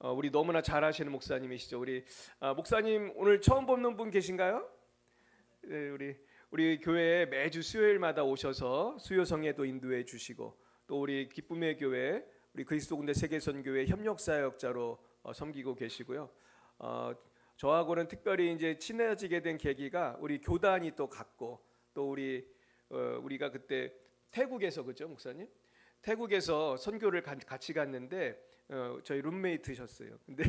우리 너무나 잘 아시는 목사님이시죠. 우리 목사님 오늘 처음 뵙는 분 계신가요? 네, 우리 교회에 매주 수요일마다 오셔서 수요 성예도 인도해 주시고 또 우리 기쁨의 교회 우리 그리스도 군대 세계선교회 협력사역자로 섬기고 계시고요. 저하고는 특별히 이제 친해지게 된 계기가 우리 교단이 또 같고 또 우리가 그때 태국에서 그죠 목사님? 태국에서 선교를 같이 갔는데 저희 룸메이트셨어요. 근데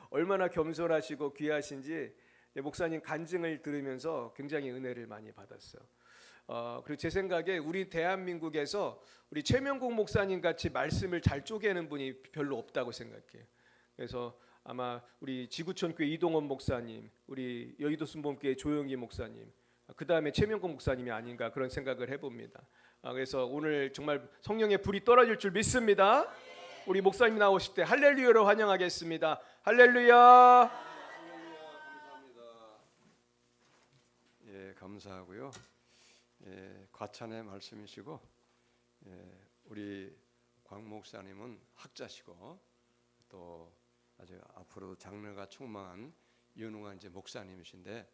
얼마나 겸손하시고 귀하신지 목사님 간증을 들으면서 굉장히 은혜를 많이 받았어요. 그리고 제 생각에 우리 대한민국에서 우리 최명국 목사님 같이 말씀을 잘 쪼개는 분이 별로 없다고 생각해요. 그래서 아마 우리 지구촌교회 이동원 목사님, 우리 여의도 순복음교회 조영기 목사님, 그 다음에 최명국 목사님이 아닌가 그런 생각을 해봅니다. 그래서 오늘 정말 성령의 불이 떨어질 줄 믿습니다. 우리 목사님 나오실 때 할렐루야로 환영하겠습니다. 할렐루야. 감사합니다. 예, 감사하고요. 예, 과찬의 말씀이시고, 우리 광 목사님은 학자시고 또 아주 앞으로 장래가 충만한 유능한 이제 목사님이신데,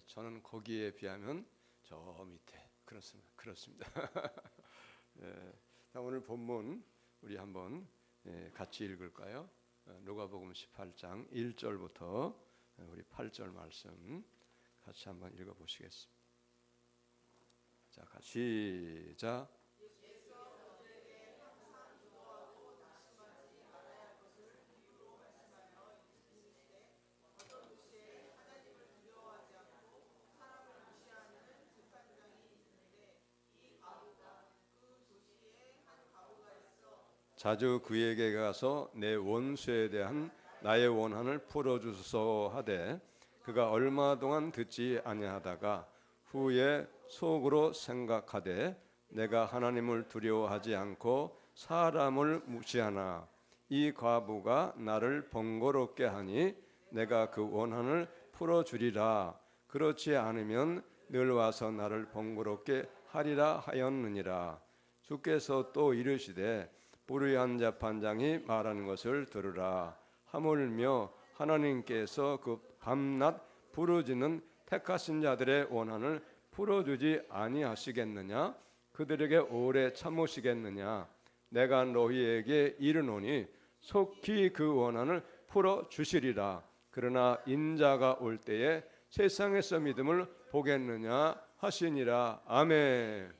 저는 거기에 비하면 저 밑에 그렇습니다. 예, 오늘 본문 우리 한번 같이 읽을까요? 누가복음 18장 1절부터 우리 8절 말씀 같이 한번 읽어보시겠습니다. 자, 같이 시작. 자주 그에게 가서 내 원수에 대한 나의 원한을 풀어주소서 하되 그가 얼마 동안 듣지 아니하다가 후에 속으로 생각하되 내가 하나님을 두려워하지 않고 사람을 무시하나 이 과부가 나를 번거롭게 하니 내가 그 원한을 풀어주리라. 그렇지 않으면 늘 와서 나를 번거롭게 하리라 하였느니라. 주께서 또 이르시되 불의한 재판장이 말하는 것을 들으라. 하물며 하나님께서 그 밤낮 부르짖는 택하신 자들의 원한을 풀어주지 아니하시겠느냐? 그들에게 오래 참으시겠느냐? 내가 너희에게 이르노니 속히 그 원한을 풀어주시리라. 그러나 인자가 올 때에 세상에서 믿음을 보겠느냐 하시니라. 아멘.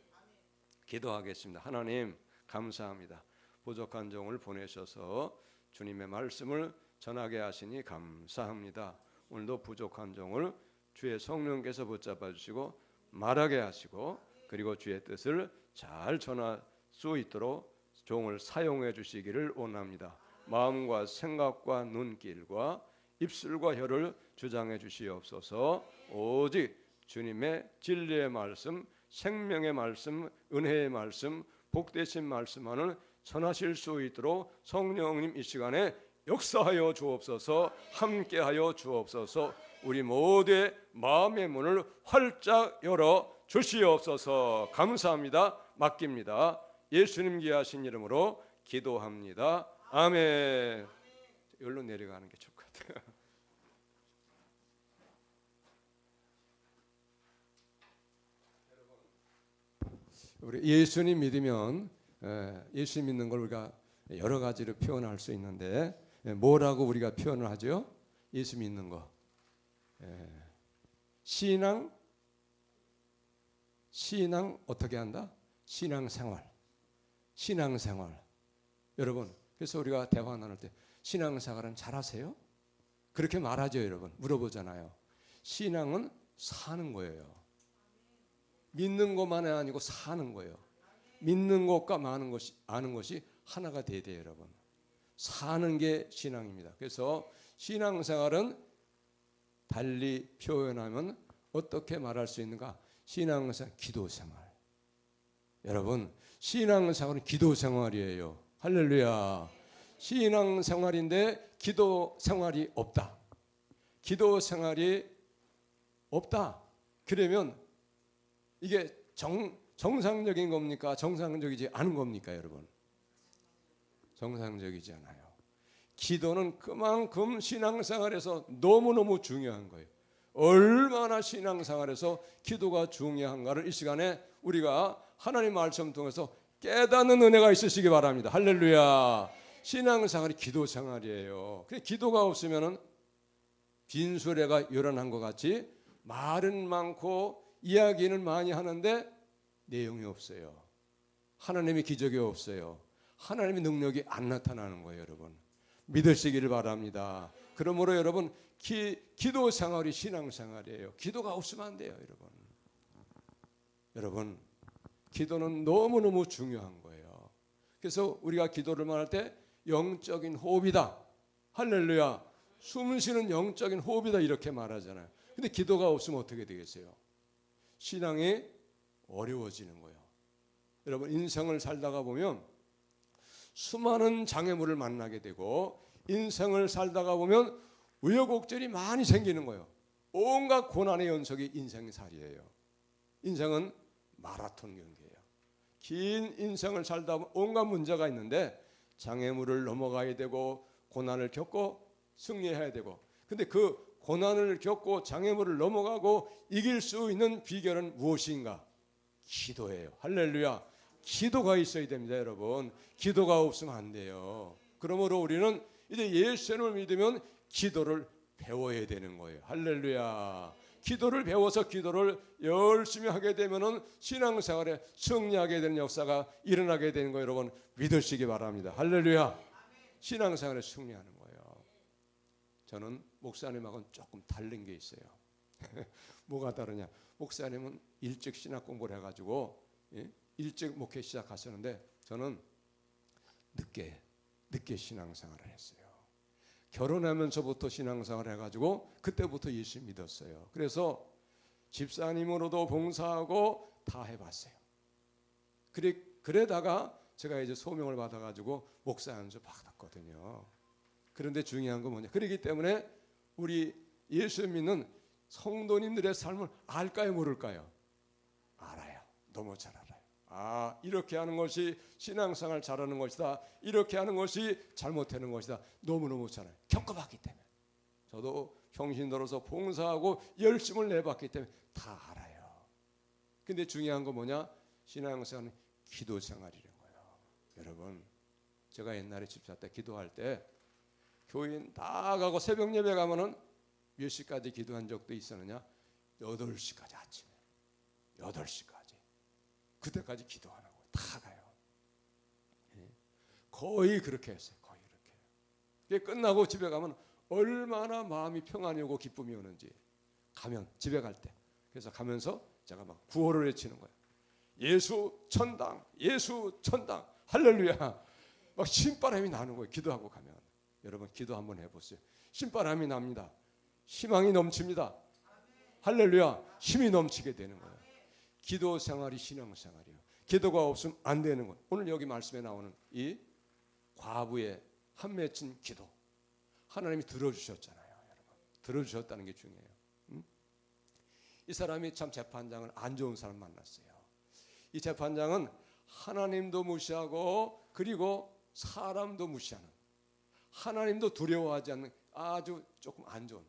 기도하겠습니다. 하나님 감사합니다. 부족한 종을 보내셔서 주님의 말씀을 전하게 하시니 감사합니다. 오늘도 부족한 종을 주의 성령께서 붙잡아 주시고 말하게 하시고 그리고 주의 뜻을 잘 전할 수 있도록 종을 사용해 주시기를 원합니다. 마음과 생각과 눈길과 입술과 혀를 주장해 주시옵소서. 오직 주님의 진리의 말씀, 생명의 말씀, 은혜의 말씀, 복되신 말씀만을 전하실 수 있도록 성령님 이 시간에 역사하여 주옵소서. 함께하여 주옵소서. 우리 모두의 마음의 문을 활짝 열어 주시옵소서. 감사합니다. 맡깁니다. 예수님 귀하신 이름으로 기도합니다. 아멘. 여기로 내려가는 게 좋을 것 같아요. 우리 예수님 믿으면 예수 믿는 걸 우리가 여러 가지로 표현할 수 있는데 뭐라고 우리가 표현을 하죠? 예수 믿는 거. 신앙 어떻게 한다? 신앙생활. 여러분, 그래서 우리가 대화 나눌 때 신앙생활은 잘하세요? 그렇게 말하죠, 여러분. 물어보잖아요. 신앙은 사는 거예요. 믿는 것만이 아니고 사는 거예요. 믿는 것과 아는 것이 하나가 돼야 돼요, 여러분. 사는 게 신앙입니다. 그래서 신앙생활은 달리 표현하면 어떻게 말할 수 있는가? 신앙생활, 기도생활. 여러분, 신앙생활은 기도생활이에요. 할렐루야. 신앙생활인데 기도생활이 없다. 기도생활이 없다. 그러면 이게 정상적인 겁니까? 정상적이지 않은 겁니까, 여러분? 정상적이지 않아요. 기도는 그만큼 신앙생활에서 너무너무 중요한 거예요. 얼마나 신앙생활에서 기도가 중요한가를 이 시간에 우리가 하나님 말씀 통해서 깨닫는 은혜가 있으시기 바랍니다. 할렐루야. 신앙생활이 기도생활이에요. 기도가 없으면은 빈수레가 요란한 것 같이 말은 많고 이야기는 많이 하는데 내용이 없어요. 하나님의 기적이 없어요. 하나님의 능력이 안 나타나는 거예요, 여러분. 믿으시기를 바랍니다. 그러므로 여러분 기도 생활이 신앙 생활이에요. 기도가 없으면 안 돼요, 여러분. 여러분, 기도는 너무너무 중요한 거예요. 그래서 우리가 기도를 말할 때 영적인 호흡이다. 할렐루야. 숨 쉬는 영적인 호흡이다 이렇게 말하잖아요. 근데 기도가 없으면 어떻게 되겠어요? 신앙이 어려워지는 거예요. 여러분, 인생을 살다가 보면 수많은 장애물을 만나게 되고 인생을 살다가 보면 우여곡절이 많이 생기는 거예요. 온갖 고난의 연속이 인생살이에요. 인생은 마라톤 경기예요. 긴 인생을 살다 보면 온갖 문제가 있는데 장애물을 넘어가야 되고 고난을 겪고 승리해야 되고, 근데 그 고난을 겪고 장애물을 넘어가고 이길 수 있는 비결은 무엇인가? 기도예요. 할렐루야. 기도가 있어야 됩니다, 여러분. 기도가 없으면 안 돼요. 그러므로 우리는 이제 예수님을 믿으면 기도를 배워야 되는 거예요. 할렐루야. 기도를 배워서 기도를 열심히 하게 되면은 신앙생활에 승리하게 되는 역사가 일어나게 되는 거 여러분 믿으시기 바랍니다. 할렐루야. 신앙생활에 승리하는 거예요. 저는 목사님하고는 조금 다른 게 있어요. 뭐가 다르냐? 목사님은 일찍 신학 공부를 해가지고 일찍 목회 시작하셨는데 저는 늦게 신앙생활을 했어요. 결혼하면서부터 신앙생활을 해가지고 그때부터 예수 믿었어요. 그래서 집사님으로도 봉사하고 다 해봤어요. 그러다가 제가 이제 소명을 받아가지고 목사 연수 받았거든요. 그런데 중요한 건 뭐냐? 그렇기 때문에 우리 예수 믿는 성도님들의 삶을 알까요, 모를까요? 알아요. 너무 잘 알아요. 아, 이렇게 하는 것이 신앙생활 잘하는 것이다. 이렇게 하는 것이 잘못하는 것이다. 너무너무 잘 알아요. 겪어봤기 때문에. 저도 평신 들어서 봉사하고 열심을 내봤기 때문에 다 알아요. 근데 중요한 건 뭐냐? 신앙생활은 기도생활이라는 거예요. 여러분, 제가 옛날에 집사 때 기도할 때 교인 다 가고 새벽 예배 가면은 몇 시까지 기도한 적도 있었느냐? 8시까지 아침에 8시까지 그때까지 기도하는 거예요. 다 가요. 거의 그렇게 했어요. 거의 그렇게. 끝나고 집에 가면 얼마나 마음이 평안이 오고 기쁨이 오는지 가면 집에 갈 때 그래서 가면서 제가 막 구호를 외치는 거예요. 예수 천당, 예수 천당, 할렐루야. 막 신바람이 나는 거예요. 기도하고 가면. 여러분 기도 한번 해보세요. 신바람이 납니다. 희망이 넘칩니다. 할렐루야. 힘이 넘치게 되는 거예요. 기도 생활이 신앙 생활이에요. 기도가 없으면 안 되는 거예요. 오늘 여기 말씀에 나오는 이 과부의 한 맺힌 기도 하나님이 들어주셨잖아요. 여러분. 들어주셨다는 게 중요해요. 이 사람이 참 재판장은 안 좋은 사람 만났어요. 이 재판장은 하나님도 무시하고 그리고 사람도 무시하는, 하나님도 두려워하지 않는 아주 조금 안 좋은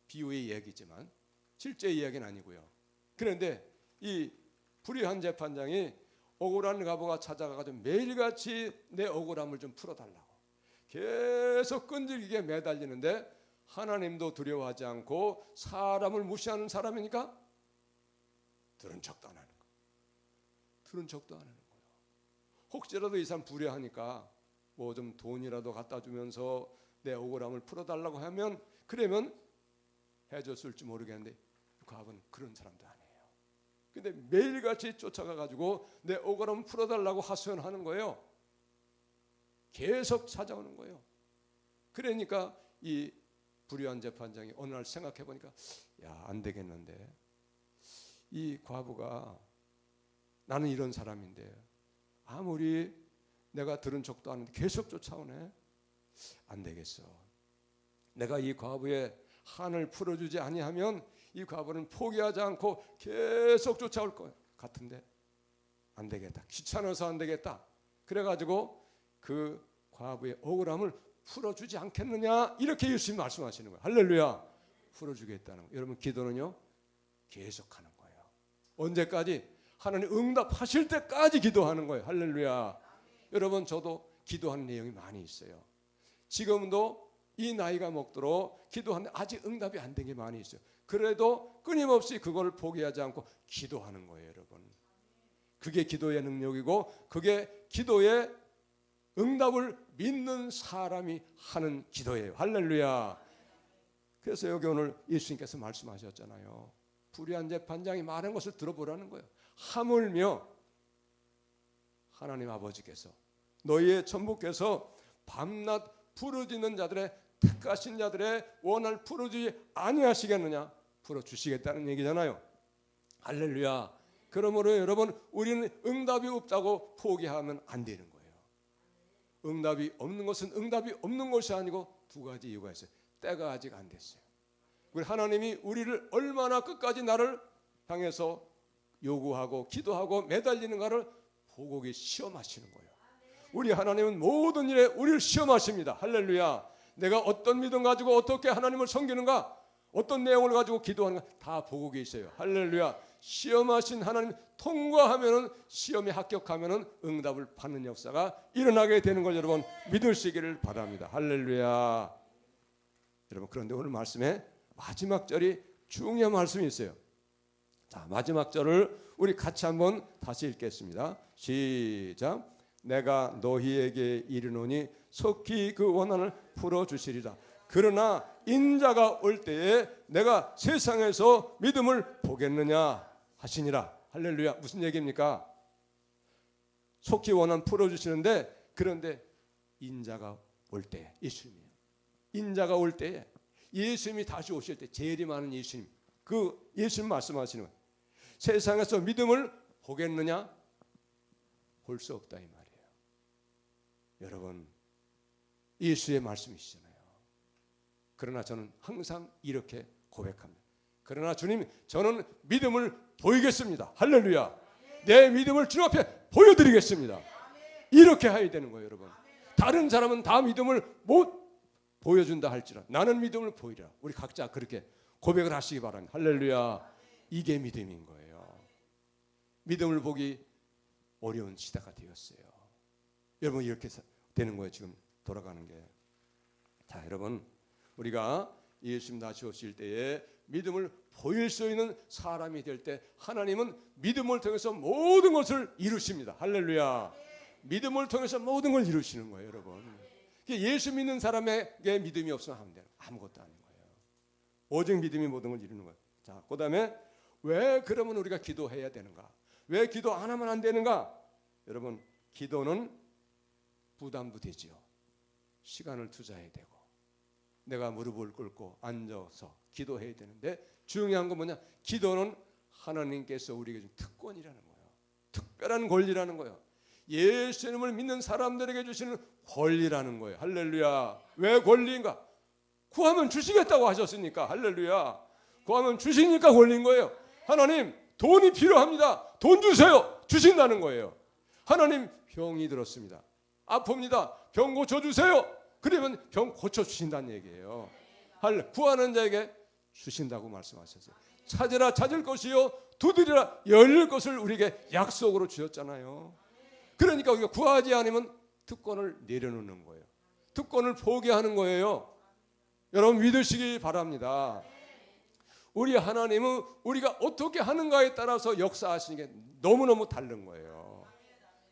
비유의 얘기지만 실제 이야기는 아니고요. 그런데 이 불의한 재판장이 억울한 과부가 찾아가가지고 매일같이 내 억울함을 좀 풀어달라고 계속 끈질기게 매달리는데 하나님도 두려워하지 않고 사람을 무시하는 사람이니까 들은 척도 안 하는 거예요. 들은 척도 안 하는 거예요. 혹시라도 이 사람 불의하니까 뭐 좀 돈이라도 갖다 주면서 내 억울함을 풀어달라고 하면 그러면 해줬을지 모르겠는데 과부는 그런 사람도 아니에요. 근데 매일같이 쫓아가가지고 내 억울함을 풀어달라고 하소연하는 거예요. 계속 찾아오는 거예요. 그러니까 이 불의한 재판장이 어느 날 생각해보니까 야, 안 되겠는데 이 과부가 나는 이런 사람인데 아무리 내가 들은 척도 않는데 계속 쫓아오네. 안 되겠어. 내가 이 과부의 한을 풀어주지 아니하면 이 과부는 포기하지 않고 계속 쫓아올 것 같은데 안 되겠다. 귀찮아서 안 되겠다. 그래가지고 그 과부의 억울함을 풀어주지 않겠느냐, 이렇게 예수님 말씀하시는 거예요. 할렐루야. 풀어주겠다는 거예요. 여러분, 기도는요 계속하는 거예요. 언제까지? 하나님 응답하실 때까지 기도하는 거예요. 할렐루야. 여러분, 저도 기도하는 내용이 많이 있어요. 지금도 이 나이가 먹도록 기도하는데 아직 응답이 안 된 게 많이 있어요. 그래도 끊임없이 그걸 포기하지 않고 기도하는 거예요. 여러분, 그게 기도의 능력이고, 그게 기도의 응답을 믿는 사람이 하는 기도예요. 할렐루야. 그래서 여기 오늘 예수님께서 말씀하셨잖아요. 불의한 재판장이 말한 것을 들어보라는 거예요. 하물며 하나님 아버지께서, 너희의 천부께서 밤낮 부르짖는 자들의, 택하신 자들의 원한을 풀어주지 아니하시겠느냐? 풀어주시겠다는 얘기잖아요. 할렐루야. 그러므로 여러분, 우리는 응답이 없다고 포기하면 안 되는 거예요. 응답이 없는 것은 응답이 없는 것이 아니고 두 가지 이유가 있어요. 때가 아직 안 됐어요. 우리 하나님이 우리를 얼마나 끝까지 나를 향해서 요구하고 기도하고 매달리는가를 보고 시험하시는 거예요. 우리 하나님은 모든 일에 우리를 시험하십니다. 할렐루야. 내가 어떤 믿음 가지고 어떻게 하나님을 섬기는가, 어떤 내용을 가지고 기도하는가 다 보고 계세요. 할렐루야. 시험하신 하나님 통과하면은, 시험에 합격하면은 응답을 받는 역사가 일어나게 되는 걸 여러분 믿으시기를 바랍니다. 할렐루야. 여러분, 그런데 오늘 말씀에 마지막 절이 중요한 말씀이 있어요. 자, 마지막 절을 우리 같이 한번 다시 읽겠습니다. 시작. 내가 너희에게 이르노니 속히 그 원한을 풀어주시리라. 그러나 인자가 올 때에 내가 세상에서 믿음을 보겠느냐 하시니라. 할렐루야. 무슨 얘기입니까? 속히 원한 풀어주시는데, 그런데 인자가 올 때에, 예수님이에요. 인자가 올 때에, 예수님이 다시 오실 때, 재림하는 예수님, 그 예수님 말씀하시는 거예요. 세상에서 믿음을 보겠느냐? 볼 수 없다 이 말이에요. 여러분, 예수의 말씀이시잖아요. 그러나 저는 항상 이렇게 고백합니다. 그러나 주님, 저는 믿음을 보이겠습니다. 할렐루야. 내 믿음을 주님 앞에 보여드리겠습니다. 이렇게 해야 되는 거예요. 여러분, 다른 사람은 다 믿음을 못 보여준다 할지라 나는 믿음을 보이라. 우리 각자 그렇게 고백을 하시기 바랍니다. 할렐루야. 이게 믿음인 거예요. 믿음을 보기 어려운 시대가 되었어요. 여러분, 이렇게 되는 거예요. 지금 돌아가는 게. 자, 여러분, 우리가 예수님 다시 오실 때에 믿음을 보일 수 있는 사람이 될 때, 하나님은 믿음을 통해서 모든 것을 이루십니다. 할렐루야. 믿음을 통해서 모든 걸 이루시는 거예요. 여러분, 예수 믿는 사람에게 믿음이 없으면 아무것도 아닌 거예요. 오직 믿음이 모든 걸 이루는 거예요. 자, 그 다음에 왜 그러면 우리가 기도해야 되는가? 왜 기도 안 하면 안 되는가? 여러분, 기도는 부담도 되지요. 시간을 투자해야 되고, 내가 무릎을 꿇고 앉아서 기도해야 되는데, 중요한 건 뭐냐? 기도는 하나님께서 우리에게 준 특권이라는 거예요. 특별한 권리라는 거예요. 예수님을 믿는 사람들에게 주시는 권리라는 거예요. 할렐루야. 왜 권리인가? 구하면 주시겠다고 하셨으니까. 할렐루야. 구하면 주시니까 권리인 거예요. 하나님, 돈이 필요합니다. 돈 주세요. 주신다는 거예요. 하나님, 병이 들었습니다. 아픕니다. 병 고쳐주세요. 그러면 병 고쳐주신다는 얘기예요. 구하는 자에게 주신다고 말씀하셨어요. 찾으라 찾을 것이요, 두드리라 열릴 것을 우리에게 약속으로 주셨잖아요. 그러니까 우리가 구하지 않으면 특권을 내려놓는 거예요. 특권을 포기하는 거예요. 여러분, 믿으시기 바랍니다. 우리 하나님은 우리가 어떻게 하는가에 따라서 역사하시는 게 너무너무 다른 거예요.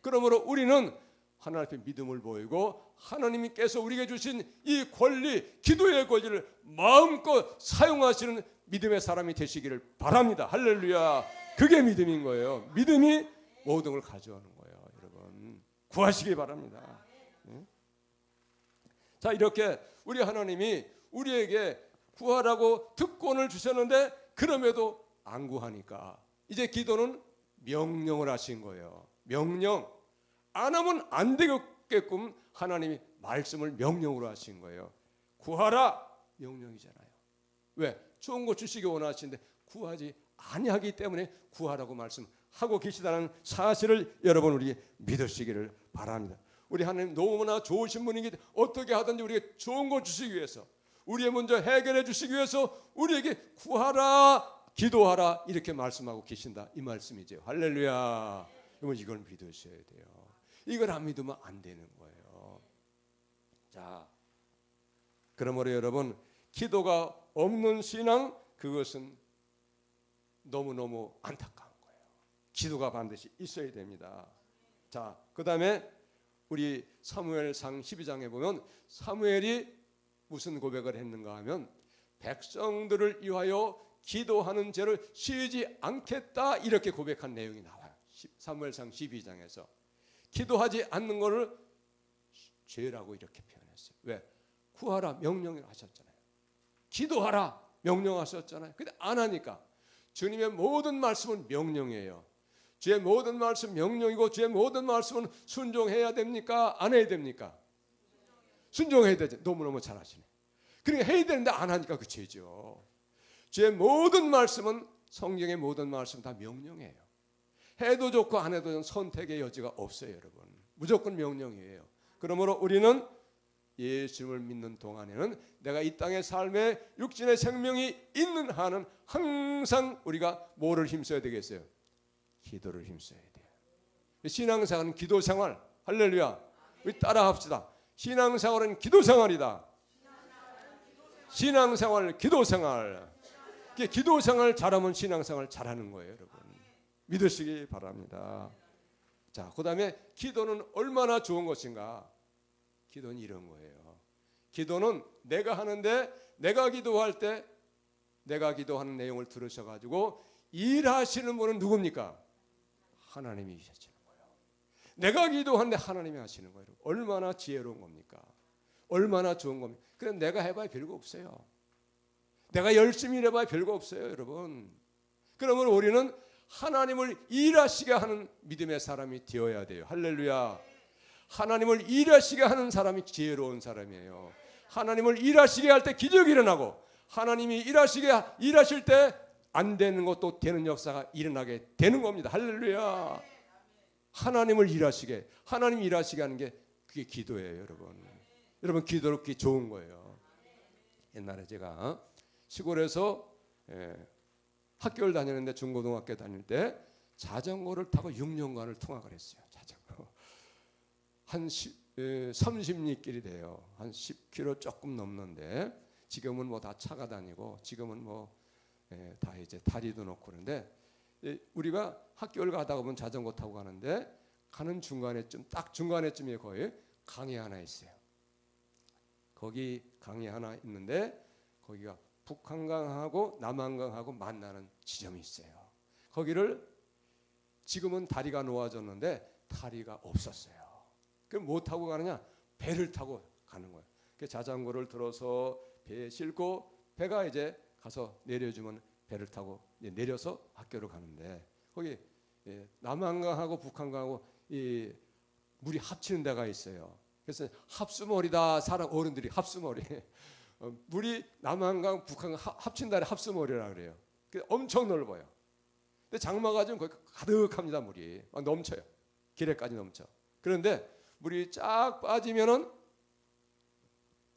그러므로 우리는 하나님 앞에 믿음을 보이고, 하나님께서 우리에게 주신 이 권리, 기도의 권리를 마음껏 사용하시는 믿음의 사람이 되시기를 바랍니다. 할렐루야. 그게 믿음인 거예요. 믿음이 모든 걸 가져오는 거예요. 여러분, 구하시기 바랍니다. 자, 이렇게 우리 하나님이 우리에게 구하라고 특권을 주셨는데, 그럼에도 안 구하니까 이제 기도는 명령을 하신 거예요. 명령. 안 하면 안 되겠게끔 하나님이 말씀을 명령으로 하신 거예요. 구하라. 명령이잖아요. 왜? 좋은 거 주시기 원하시는데 구하지 아니하기 때문에 구하라고 말씀하고 계시다는 사실을 여러분, 우리 믿으시기를 바랍니다. 우리 하나님 너무나 좋으신 분이기 때문에 어떻게 하든지 우리에게 좋은 거 주시기 위해서, 우리의 문제 해결해 주시기 위해서 우리에게 구하라, 기도하라 이렇게 말씀하고 계신다 이 말씀이죠. 할렐루야. 여러분 이걸 믿으셔야 돼요. 이걸 안 믿으면 안 되는 거예요. 자, 그러므로 여러분 기도가 없는 신앙, 그것은 너무너무 안타까운 거예요. 기도가 반드시 있어야 됩니다. 자, 그 다음에 우리 사무엘상 12장에 보면 사무엘이 무슨 고백을 했는가 하면 백성들을 위하여 기도하는 죄를 쉬지 않겠다 이렇게 고백한 내용이 나와요. 사무엘상 12장에서 기도하지 않는 것을 죄라고 이렇게 표현했어요. 왜? 구하라 명령을 하셨잖아요. 기도하라 명령하셨잖아요. 근데 안 하니까 주님의 모든 말씀은 명령이에요. 주의 모든 말씀 명령이고 주의 모든 말씀은 순종해야 됩니까? 안 해야 됩니까? 순종해야 되죠. 너무너무 잘하시네. 그러니까 해야 되는데 안 하니까 그 죄죠. 주의 모든 말씀은, 성경의 모든 말씀 다 명령이에요. 해도 좋고 안 해도 좋은 선택의 여지가 없어요. 여러분 무조건 명령이에요. 그러므로 우리는 예수님을 믿는 동안에는 내가 이 땅의 삶에 육신의 생명이 있는 한은 항상 우리가 뭐를 힘써야 되겠어요? 기도를 힘써야 돼요. 신앙생활은 기도생활. 할렐루야. 우리 따라합시다. 신앙생활은 기도생활이다. 신앙생활, 기도생활. 기도생활 잘하면 신앙생활 잘하는 거예요. 여러분 믿으시기 바랍니다. 자, 그 다음에 기도는 얼마나 좋은 것인가. 기도는 이런 거예요. 기도는 내가 하는데, 내가 기도할 때 내가 기도하는 내용을 들으셔가지고 일하시는 분은 누굽니까? 하나님이 하시는 거예요. 내가 기도하는데 하나님이 하시는 거예요. 얼마나 지혜로운 겁니까? 얼마나 좋은 겁니까? 그럼 내가 해봐야 별거 없어요. 내가 열심히 일해봐야 별거 없어요. 여러분 그러면 우리는 하나님을 일하시게 하는 믿음의 사람이 되어야 돼요. 할렐루야. 하나님을 일하시게 하는 사람이 지혜로운 사람이에요. 하나님을 일하시게 할 때 기적이 일어나고, 하나님이 일하실 때 안 되는 것도 되는 역사가 일어나게 되는 겁니다. 할렐루야. 하나님을 일하시게, 하나님 일하시게 하는 게 그게 기도예요. 여러분 기도롭기 좋은 거예요. 옛날에 제가 시골에서 학교를 다니는데, 중고등학교 다닐 때 자전거를 타고 6년간을 통학을 했어요. 자전거 한 30리길이 돼요. 한 10km 조금 넘는데, 지금은 뭐 다 차가 다니고 지금은 뭐 다 이제 다리도 놓고 그런데, 우리가 학교를 가다 보면 자전거 타고 가는데 가는 중간에쯤, 딱 중간에쯤에 거의 강이 하나 있어요. 거기 강이 하나 있는데 거기가 북한강하고 남한강하고 만나는 지점이 있어요. 거기를 지금은 다리가 놓아졌는데 다리가 없었어요. 그럼 뭐 타고 가느냐? 배를 타고 가는 거예요. 그 자전거를 들어서 배에 싣고, 배가 이제 가서 내려주면 배를 타고 내려서 학교를 가는데, 거기 남한강하고 북한강하고 이 물이 합치는 데가 있어요. 그래서 합수머리다, 사람 어른들이 합수머리. 물이 남한강 북한강 합친 데를 합수머리라 그래요. 엄청 넓어요. 근데 장마가 좀 거기 가득합니다. 물이 막 넘쳐요. 기레까지 넘쳐. 그런데 물이 쫙 빠지면은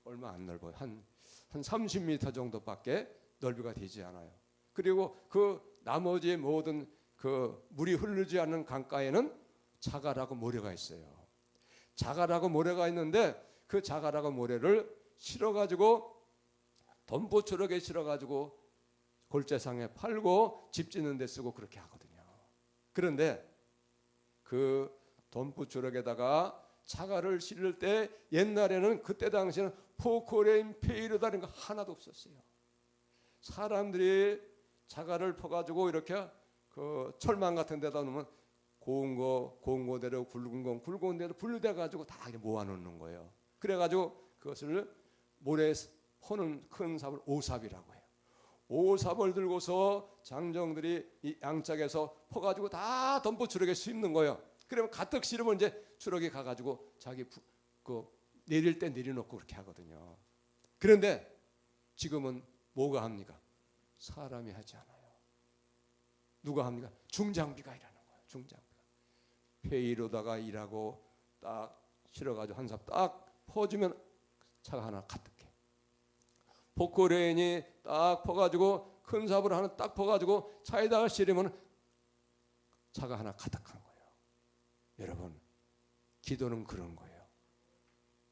얼마 안 넓어요. 한 30m 정도밖에 넓이가 되지 않아요. 그리고 그 나머지 모든 그 물이 흐르지 않는 강가에는 자갈하고 모래가 있어요. 자갈하고 모래가 있는데 그 자갈하고 모래를 실어가지고 덤보초록에 실어가지고 골재상에 팔고 집 짓는 데 쓰고 그렇게 하거든요. 그런데 그 덤보초록에다가 자갈을 실을 때, 옛날에는 그때 당시에는 포크레인, 페이르다는 거 하나도 없었어요. 사람들이 자갈을 퍼가지고 이렇게 그 철망 같은 데다 놓으면 고운 거대로 굵은 대로 분류돼 가지고 다 모아놓는 거예요. 그래가지고 그것을 모래에 퍼는 큰 삽을 오삽이라고 해요. 오삽을 들고서 장정들이 이 양짝에서 퍼가지고 다 덤보 추럭에 싣는 거예요. 그러면 가득 실으면 이제 추럭에 가가지고 자기 그 내릴 때 내려놓고 그렇게 하거든요. 그런데 지금은 뭐가 합니까? 사람이 하지 않아요. 누가 합니까? 중장비가 일하는 거예요. 중장비가. 회의로다가 일하고 딱 실어가지고 한 삽 딱 퍼주면 차가 하나 가득해. 포크레인이 딱 퍼가지고 큰 삽으로 하나 딱 퍼가지고 차에다가 실으면 차가 하나 가득한 거예요. 여러분, 기도는 그런 거예요.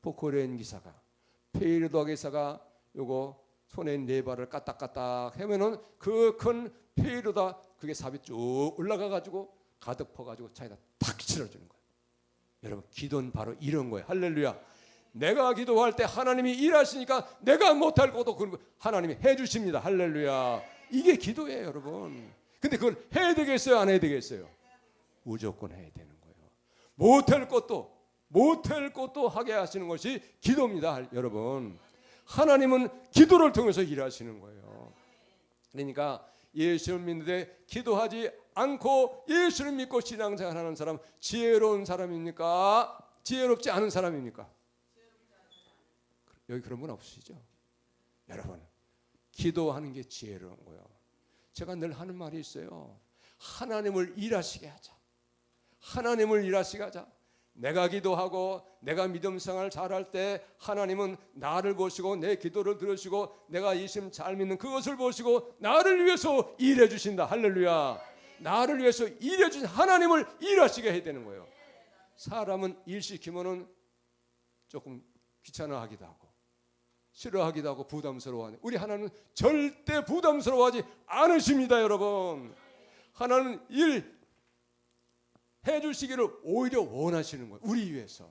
포크레인 기사가, 페이르도 기사가 요거 손에 네 발을 까딱까딱 하면은 그 큰 페이르다 그게 삽이 쭉 올라가가지고 가득 퍼가지고 차에다 탁 실어주는 거예요. 여러분, 기도는 바로 이런 거예요. 할렐루야. 내가 기도할 때 하나님이 일하시니까 내가 못할 것도 하나님이 해주십니다. 할렐루야. 이게 기도예요, 여러분. 근데 그걸 해야 되겠어요, 안 해야 되겠어요? 무조건 해야 되는 거예요. 못할 것도 하게 하시는 것이 기도입니다, 여러분. 하나님은 기도를 통해서 일하시는 거예요. 그러니까 예수를 믿는데 기도하지 않고 예수를 믿고 신앙생활하는 사람 지혜로운 사람입니까? 지혜롭지 않은 사람입니까? 여기 그런 분 없으시죠? 여러분, 기도하는 게 지혜로운 거예요. 제가 늘 하는 말이 있어요. 하나님을 일하시게 하자. 하나님을 일하시게 하자. 내가 기도하고 내가 믿음 생활 잘할 때 하나님은 나를 보시고 내 기도를 들으시고 내가 예수님 잘 믿는 그것을 보시고 나를 위해서 일해 주신다. 할렐루야. 나를 위해서 일해 주신 하나님을 일하시게 해야 되는 거예요. 사람은 일 시키면은 조금 귀찮아하기도 하고 싫어하기도 하고 부담스러워하네. 우리 하나님은 절대 부담스러워하지 않으십니다, 여러분. 하나님은 일 해주시기를 오히려 원하시는 거예요. 우리 위해서.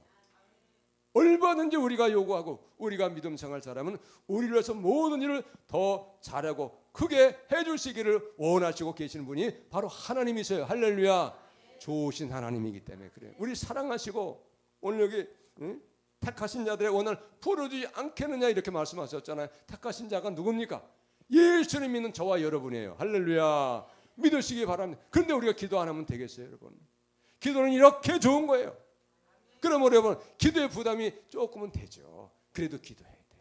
얼마든지 우리가 요구하고 우리가 믿음 생활 잘하면 우리를 위해서 모든 일을 더 잘하고 크게 해주시기를 원하시고 계시는 분이 바로 하나님이세요. 할렐루야. 좋으신 하나님이기 때문에 그래요. 우리 사랑하시고 오늘 여기 택하신 자들의 원한을 풀어주지 않겠느냐 이렇게 말씀하셨잖아요. 택하신 자가 누굽니까? 예수를 믿는 저와 여러분이에요. 할렐루야. 믿으시기 바랍니다. 그런데 우리가 기도 안 하면 되겠어요, 여러분? 기도는 이렇게 좋은 거예요. 그러면 여러분, 기도의 부담이 조금은 되죠. 그래도 기도해야 돼.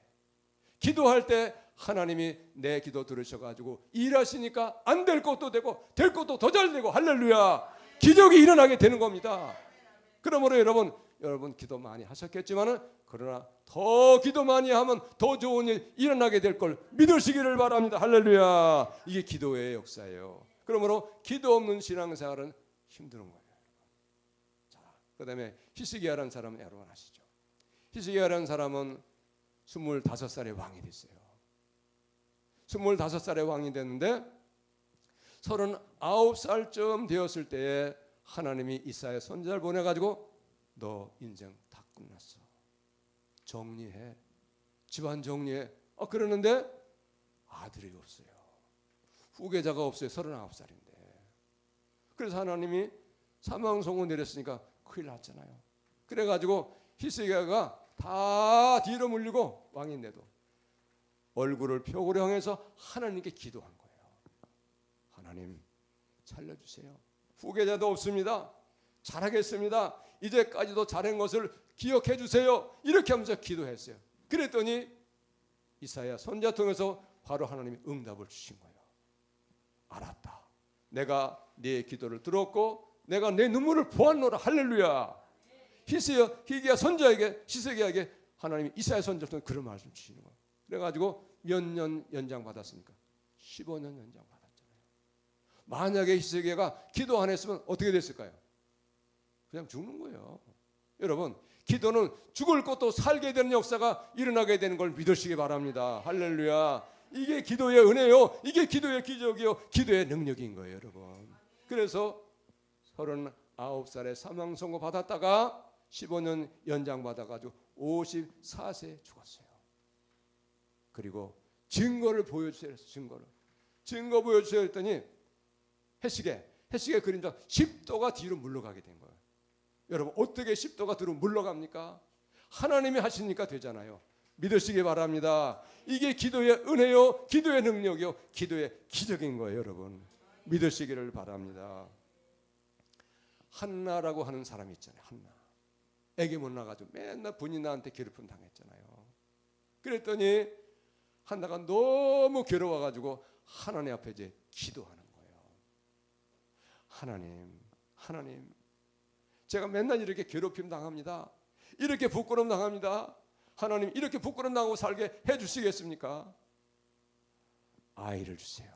기도할 때 하나님이 내 기도 들으셔가지고 일하시니까 안 될 것도 되고 될 것도 더 잘 되고 할렐루야. 기적이 일어나게 되는 겁니다. 그러므로 여러분 기도 많이 하셨겠지만은 그러나 더 기도 많이 하면 더 좋은 일 일어나게 될 걸 믿으시기를 바랍니다. 할렐루야. 이게 기도의 역사예요. 그러므로 기도 없는 신앙생활은 힘든 거예요. 그 다음에 히스기야라는 사람은 여러분 아시죠? 히스기야라는 사람은 25살의 왕이 됐어요. 25살의 왕이 됐는데 39살쯤 되었을 때에 하나님이 이사야 선지자를 보내가지고 너 인생 다 끝났어. 정리해. 집안 정리해. 그러는데 아들이 없어요. 후계자가 없어요. 39살인데. 그래서 하나님이 사망선고 내렸으니까 큰일 났잖아요. 그래가지고 히스기야가 다 뒤로 물리고 왕인데도 얼굴을 벽으로 향해서 하나님께 기도한 거예요. 하나님 살려주세요. 후계자도 없습니다. 잘하겠습니다. 이제까지도 잘한 것을 기억해 주세요. 이렇게 하면서 기도했어요. 그랬더니 이사야 선지자 통해서 바로 하나님이 응답을 주신 거예요. 알았다. 내가 네 기도를 들었고 내가 내 눈물을 보았노라. 할렐루야. 히스기야 선지자에게 히스기야에게 하나님이 이사야 선지자 통해 그런 말씀 주시는 거예요. 그래가지고 몇 년 연장 받았습니까? 15년 연장 받았잖아요. 만약에 히스기야가 기도 안 했으면 어떻게 됐을까요? 그냥 죽는 거예요. 여러분, 기도는 죽을 것도 살게 되는 역사가 일어나게 되는 걸 믿으시기 바랍니다. 할렐루야. 이게 기도의 은혜요. 이게 기도의 기적이요. 기도의 능력인 거예요, 여러분. 그래서 39살에 사망 선고 받았다가 15년 연장 받아가지고 54세에 죽었어요. 그리고 증거를 보여주세요. 증거 보여주세요 했더니 해시계 그림자 10도가 뒤로 물러가게 된 거예요. 여러분, 어떻게 10도가 뒤로 물러갑니까? 하나님이 하시니까 되잖아요. 믿으시기 바랍니다. 이게 기도의 은혜요, 기도의 능력이요, 기도의 기적인 거예요, 여러분. 믿으시기를 바랍니다. 한나라고 하는 사람이 있잖아요. 한나. 애기 못 낳아가지고 맨날 본인 나한테 괴롭힘 당했잖아요. 그랬더니 한나가 너무 괴로워가지고 하나님 앞에 이제 기도하는 거예요. 하나님, 제가 맨날 이렇게 괴롭힘 당합니다. 이렇게 부끄러움 당합니다. 하나님 이렇게 부끄러움 당하고 살게 해주시겠습니까? 아이를 주세요.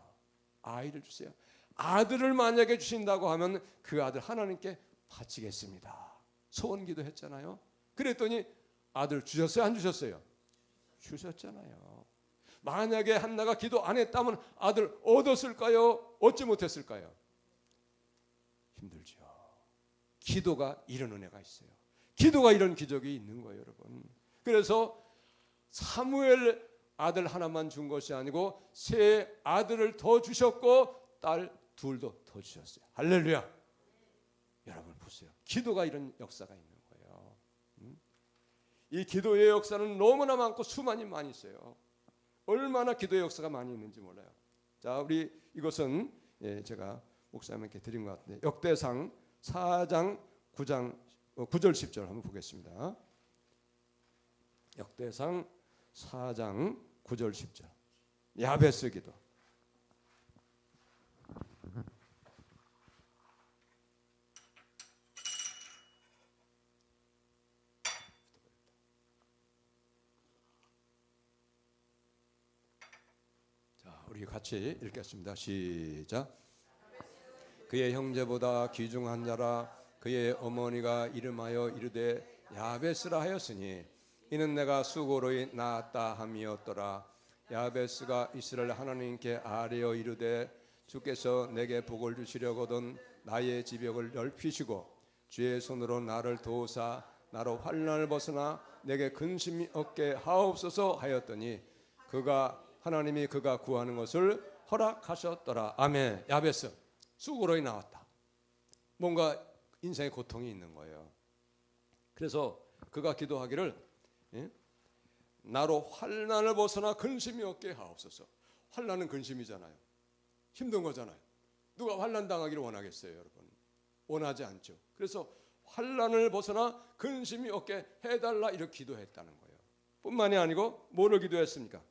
아이를 주세요. 아들을 만약에 주신다고 하면 그 아들 하나님께 바치겠습니다. 소원 기도했잖아요. 그랬더니 아들 주셨어요? 안 주셨어요? 주셨잖아요. 만약에 한나가 기도 안 했다면 아들 얻었을까요? 얻지 못했을까요? 힘들죠. 기도가 이런 은혜가 있어요. 기도가 이런 기적이 있는 거예요, 여러분. 그래서 사무엘 아들 하나만 준 것이 아니고 세 아들을 더 주셨고 딸 둘도 더 주셨어요. 할렐루야. 여러분 보세요. 기도가 이런 역사가 있는 거예요. 이 기도의 역사는 너무나 많고 수많이 많이 있어요. 얼마나 기도의 역사가 많이 있는지 몰라요. 자, 우리 이것은 제가 목사님께 드린 것 같은데 역대상 4장 9절 10절 한번 보겠습니다. 역대상 4장 9절 10절 야베스 기도. 자, 우리 같이 읽겠습니다. 시작. 그의 형제보다 귀중한 자라 그의 어머니가 이름하여 이르되 야베스라 하였으니 이는 내가 수고로이 낳았다 함이었더라. 야베스가 이스라엘 하나님께 아뢰어 이르되 주께서 내게 복을 주시려거든 나의 지벽을 넓히시고 주의 손으로 나를 도우사 나로 환난을 벗어나 내게 근심이 없게 하옵소서 하였더니 하나님이 그가 구하는 것을 허락하셨더라. 아멘. 야베스 수고로이 나왔다. 뭔가 인생에 고통이 있는 거예요. 그래서 그가 기도하기를 나로 환난을 벗어나 근심이 없게 하옵소서. 환난은 근심이잖아요. 힘든 거잖아요. 누가 환난 당하기를 원하겠어요, 여러분? 원하지 않죠. 그래서 환난을 벗어나 근심이 없게 해달라 이렇게 기도했다는 거예요. 뿐만이 아니고 뭐를 기도했습니까?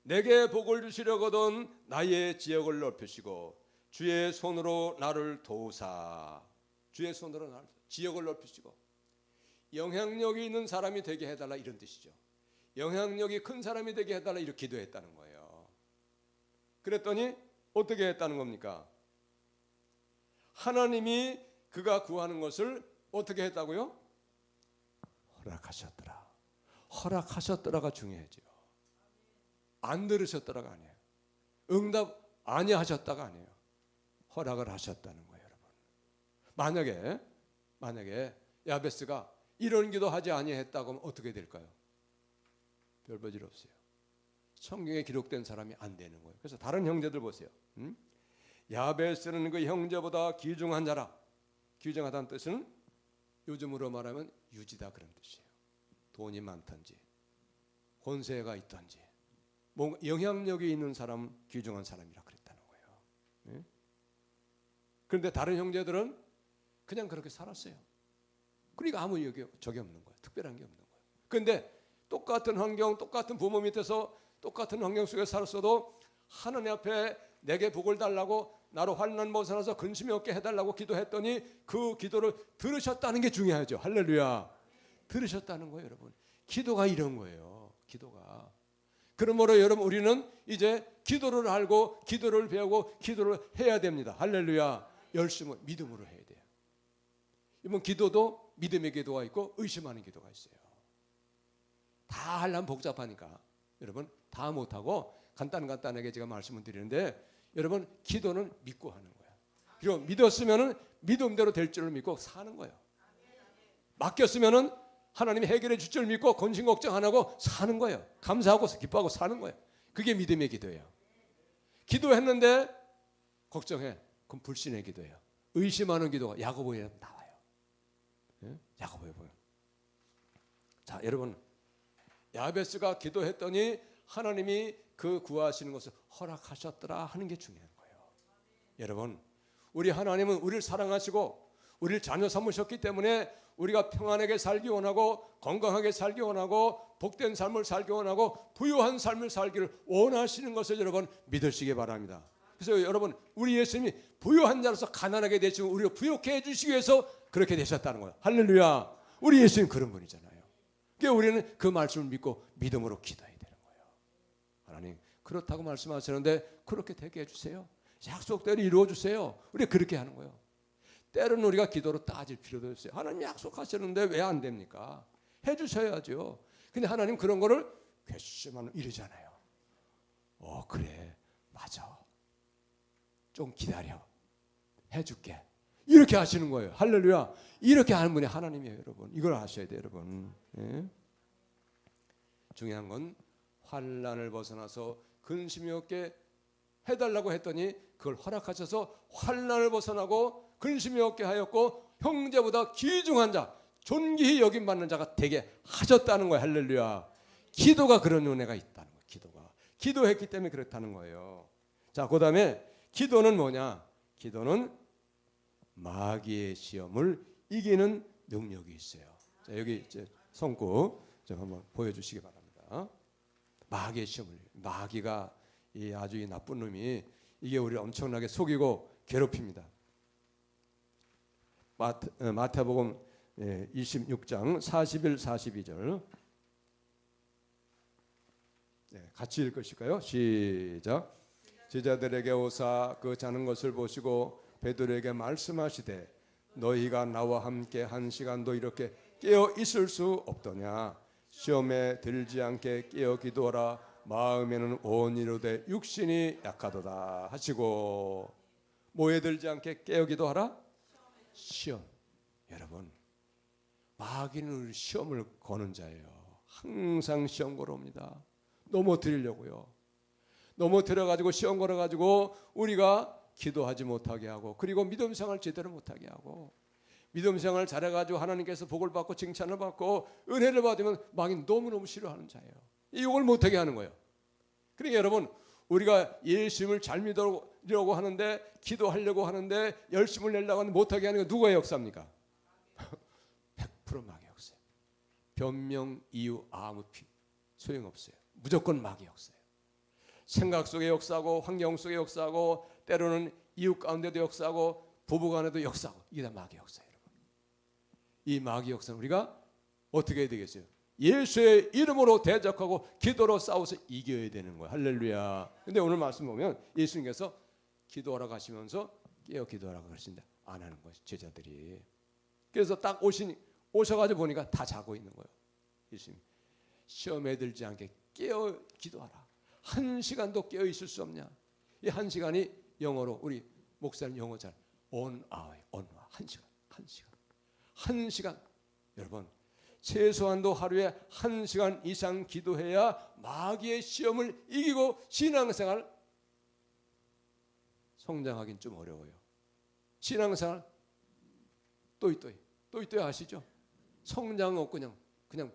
내게 복을 주시려거든 나의 지역을 넓히시고 주의 손으로 나를 도우사. 주의 손으로 나를 지역을 넓히시고 영향력이 있는 사람이 되게 해달라 이런 뜻이죠. 영향력이 큰 사람이 되게 해달라 이렇게 기도했다는 거예요. 그랬더니 어떻게 했다는 겁니까? 하나님이 그가 구하는 것을 어떻게 했다고요? 허락하셨더라. 허락하셨더라가 중요하죠. 안 들으셨더라가 아니에요. 응답 아니하셨다가 아니에요. 허락을 하셨다는 거예요, 여러분. 만약에 야베스가 이런 기도하지 아니했다고 하면 어떻게 될까요? 별 볼일 없어요. 성경에 기록된 사람이 안 되는 거예요. 그래서 다른 형제들 보세요. 야베스는 그 형제보다 귀중한 자라. 귀중하다는 뜻은 요즘으로 말하면 유지다 그런 뜻이에요. 돈이 많든지 권세가 있든지 뭔가 영향력이 있는 사람, 귀중한 사람이라 그랬다는 거예요. 그런데 다른 형제들은 그냥 그렇게 살았어요. 그러니까 아무 적이 없는 거예요. 특별한 게 없는 거예요. 그런데 똑같은 환경, 똑같은 부모 밑에서 똑같은 환경 속에 살았어도 하나님 앞에 내게 복을 달라고 나로 환난 벗어나서 근심이 없게 해달라고 기도했더니 그 기도를 들으셨다는 게 중요하죠. 할렐루야. 들으셨다는 거예요, 여러분. 기도가 이런 거예요. 기도가. 그러므로 여러분 우리는 이제 기도를 알고 기도를 배우고 기도를 해야 됩니다. 할렐루야. 열심히 믿음으로 해야 돼요. 이번 기도도 믿음의 기도가 있고 의심하는 기도가 있어요. 다 하려면 복잡하니까 여러분 다 못하고 간단하게 제가 말씀을 드리는데 여러분 기도는 믿고 하는 거예요. 그리고 믿었으면은 믿음대로 될 줄을 믿고 사는 거예요. 맡겼으면은 하나님이 해결해 줄 줄 믿고 근심 걱정 안 하고 사는 거예요. 감사하고 기뻐하고 사는 거예요. 그게 믿음의 기도예요. 기도했는데 걱정해. 그럼 불신의 기도예요. 의심하는 기도가 야고보에 나와요. 야고보에 보면. 자, 여러분 야베스가 기도했더니 하나님이 그 구하시는 것을 허락하셨더라 하는 게 중요한 거예요. 여러분, 우리 하나님은 우리를 사랑하시고 우리를 자녀 삼으셨기 때문에 우리가 평안하게 살기 원하고 건강하게 살기 원하고 복된 삶을 살기 원하고 부유한 삶을 살기를 원하시는 것을 여러분 믿으시기 바랍니다. 그래서 여러분 우리 예수님이 부유한 자로서 가난하게 되시고 우리를 부유케 해주시기 위해서 그렇게 되셨다는 거예요. 할렐루야. 우리 예수님 그런 분이잖아요. 그러니까 우리는 그 말씀을 믿고 믿음으로 기도해야 되는 거예요. 하나님 그렇다고 말씀하시는데 그렇게 되게 해주세요. 약속대로 이루어주세요. 우리 그렇게 하는 거예요. 때로는 우리가 기도로 따질 필요도 없어요. 하나님 약속하셨는데 왜 안 됩니까? 해주셔야죠. 근데 하나님 그런 거를 괘씸하면 이러잖아요. 그래 맞아. 좀 기다려. 해줄게. 이렇게 하시는 거예요. 할렐루야. 이렇게 하는 분이 하나님이에요, 여러분. 이걸 아셔야 돼요, 여러분. 예? 중요한 건 환난을 벗어나서 근심이 없게 해달라고 했더니 그걸 허락하셔서 환난을 벗어나고 근심이 없게 하였고 형제보다 귀중한 자, 존귀히 여김받는 자가 되게 하셨다는 거예요. 할렐루야. 기도가 그런 은혜가 있다는 거예요. 기도가. 기도했기 때문에 그렇다는 거예요. 자, 그 다음에 기도는 뭐냐? 기도는 마귀의 시험을 이기는 능력이 있어요. 자, 여기 이제 손구 좀 한번 보여주시기 바랍니다. 마귀의 시험을, 마귀가 이 아주 이 나쁜 놈이 이게 우리를 엄청나게 속이고 괴롭힙니다. 마태복음 26장 41, 42절 같이 읽으실까요? 시작. 제자들에게 오사 그 자는 것을 보시고 베드로에게 말씀하시되 너희가 나와 함께 한 시간도 이렇게 깨어 있을 수 없더냐. 시험에 들지 않게 깨어 기도하라. 마음에는 온이로되 육신이 약하도다 하시고 뭐에 들지 않게 깨어 기도하라? 시험. 여러분 마귀는 우리 시험을 거는 자예요. 항상 시험 걸어옵니다. 넘어뜨리려고요. 넘어뜨려가지고 시험 걸어가지고 우리가 기도하지 못하게 하고 그리고 믿음 생활 제대로 못하게 하고 믿음 생활 잘해가지고 하나님께서 복을 받고 칭찬을 받고 은혜를 받으면 마귀는 너무너무 싫어하는 자예요. 이걸 못하게 하는 거예요. 그러니까 여러분 우리가 예수님을 잘 믿으려고 하는데 기도하려고 하는데 열심을 내려고 하는데 못하게 하는 건 누구의 역사입니까? 100% 마귀 역사예요. 변명 이유 아무 소용없어요. 무조건 마귀 역사예요. 생각 속에 역사하고 환경 속에 역사하고 때로는 이웃 가운데도 역사하고 부부 간에도 역사하고 이게 다 마귀 역사예요. 여러분. 이 마귀 역사는 우리가 어떻게 해야 되겠어요? 예수의 이름으로 대적하고 기도로 싸워서 이겨야 되는 거예요. 할렐루야. 근데 오늘 말씀 보면 예수님께서 기도하라고 하시면서 깨어 기도하라고 그러신데 안 하는 거예요. 제자들이. 그래서 딱 오셔가지고 보니까 다 자고 있는 거예요. 예수님 시험에 들지 않게 깨어 기도하라. 한 시간도 깨어 있을 수 없냐? 이 한 시간이 영어로 우리 목사님 영어 잘 on hour, 한 시간. 여러분 최소한도 하루에 1시간 이상 기도해야 마귀의 시험을 이기고 신앙생활 성장하긴 좀 어려워요. 신앙생활 또이 아시죠? 성장 없고 그냥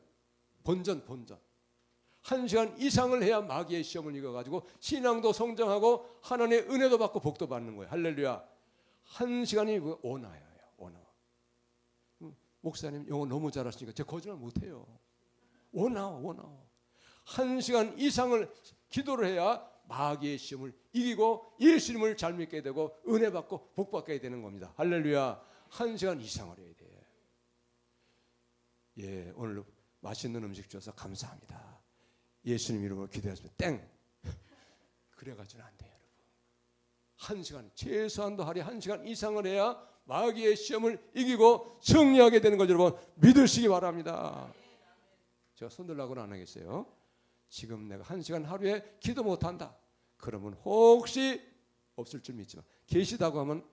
본전 1시간 이상을 해야 마귀의 시험을 이겨가지고 신앙도 성장하고 하나님의 은혜도 받고 복도 받는 거예요. 할렐루야. 1시간이 원화예요. 원화. 목사님 영어 너무 잘하시니까 제가 거짓말 못해요. 원화. 1시간 이상을 기도를 해야 마귀의 시험을 이기고 예수님을 잘 믿게 되고 은혜 받고 복 받게 되는 겁니다. 할렐루야. 1시간 이상을 해야 돼. 예, 오늘 맛있는 음식 주셔서 감사합니다. 예수님 이름으로 기도했으면 땡. 그래가지고는 안 돼요, 여러분. 1시간 최소한도 하루에 1시간 이상을 해야 마귀의 시험을 이기고 승리하게 되는 걸 여러분 믿으시기 바랍니다. 제가 손들라고는 안 하겠어요. 지금 내가 1시간 하루에 기도 못한다. 그러면 혹시 없을 줄 믿지만 계시다고 하면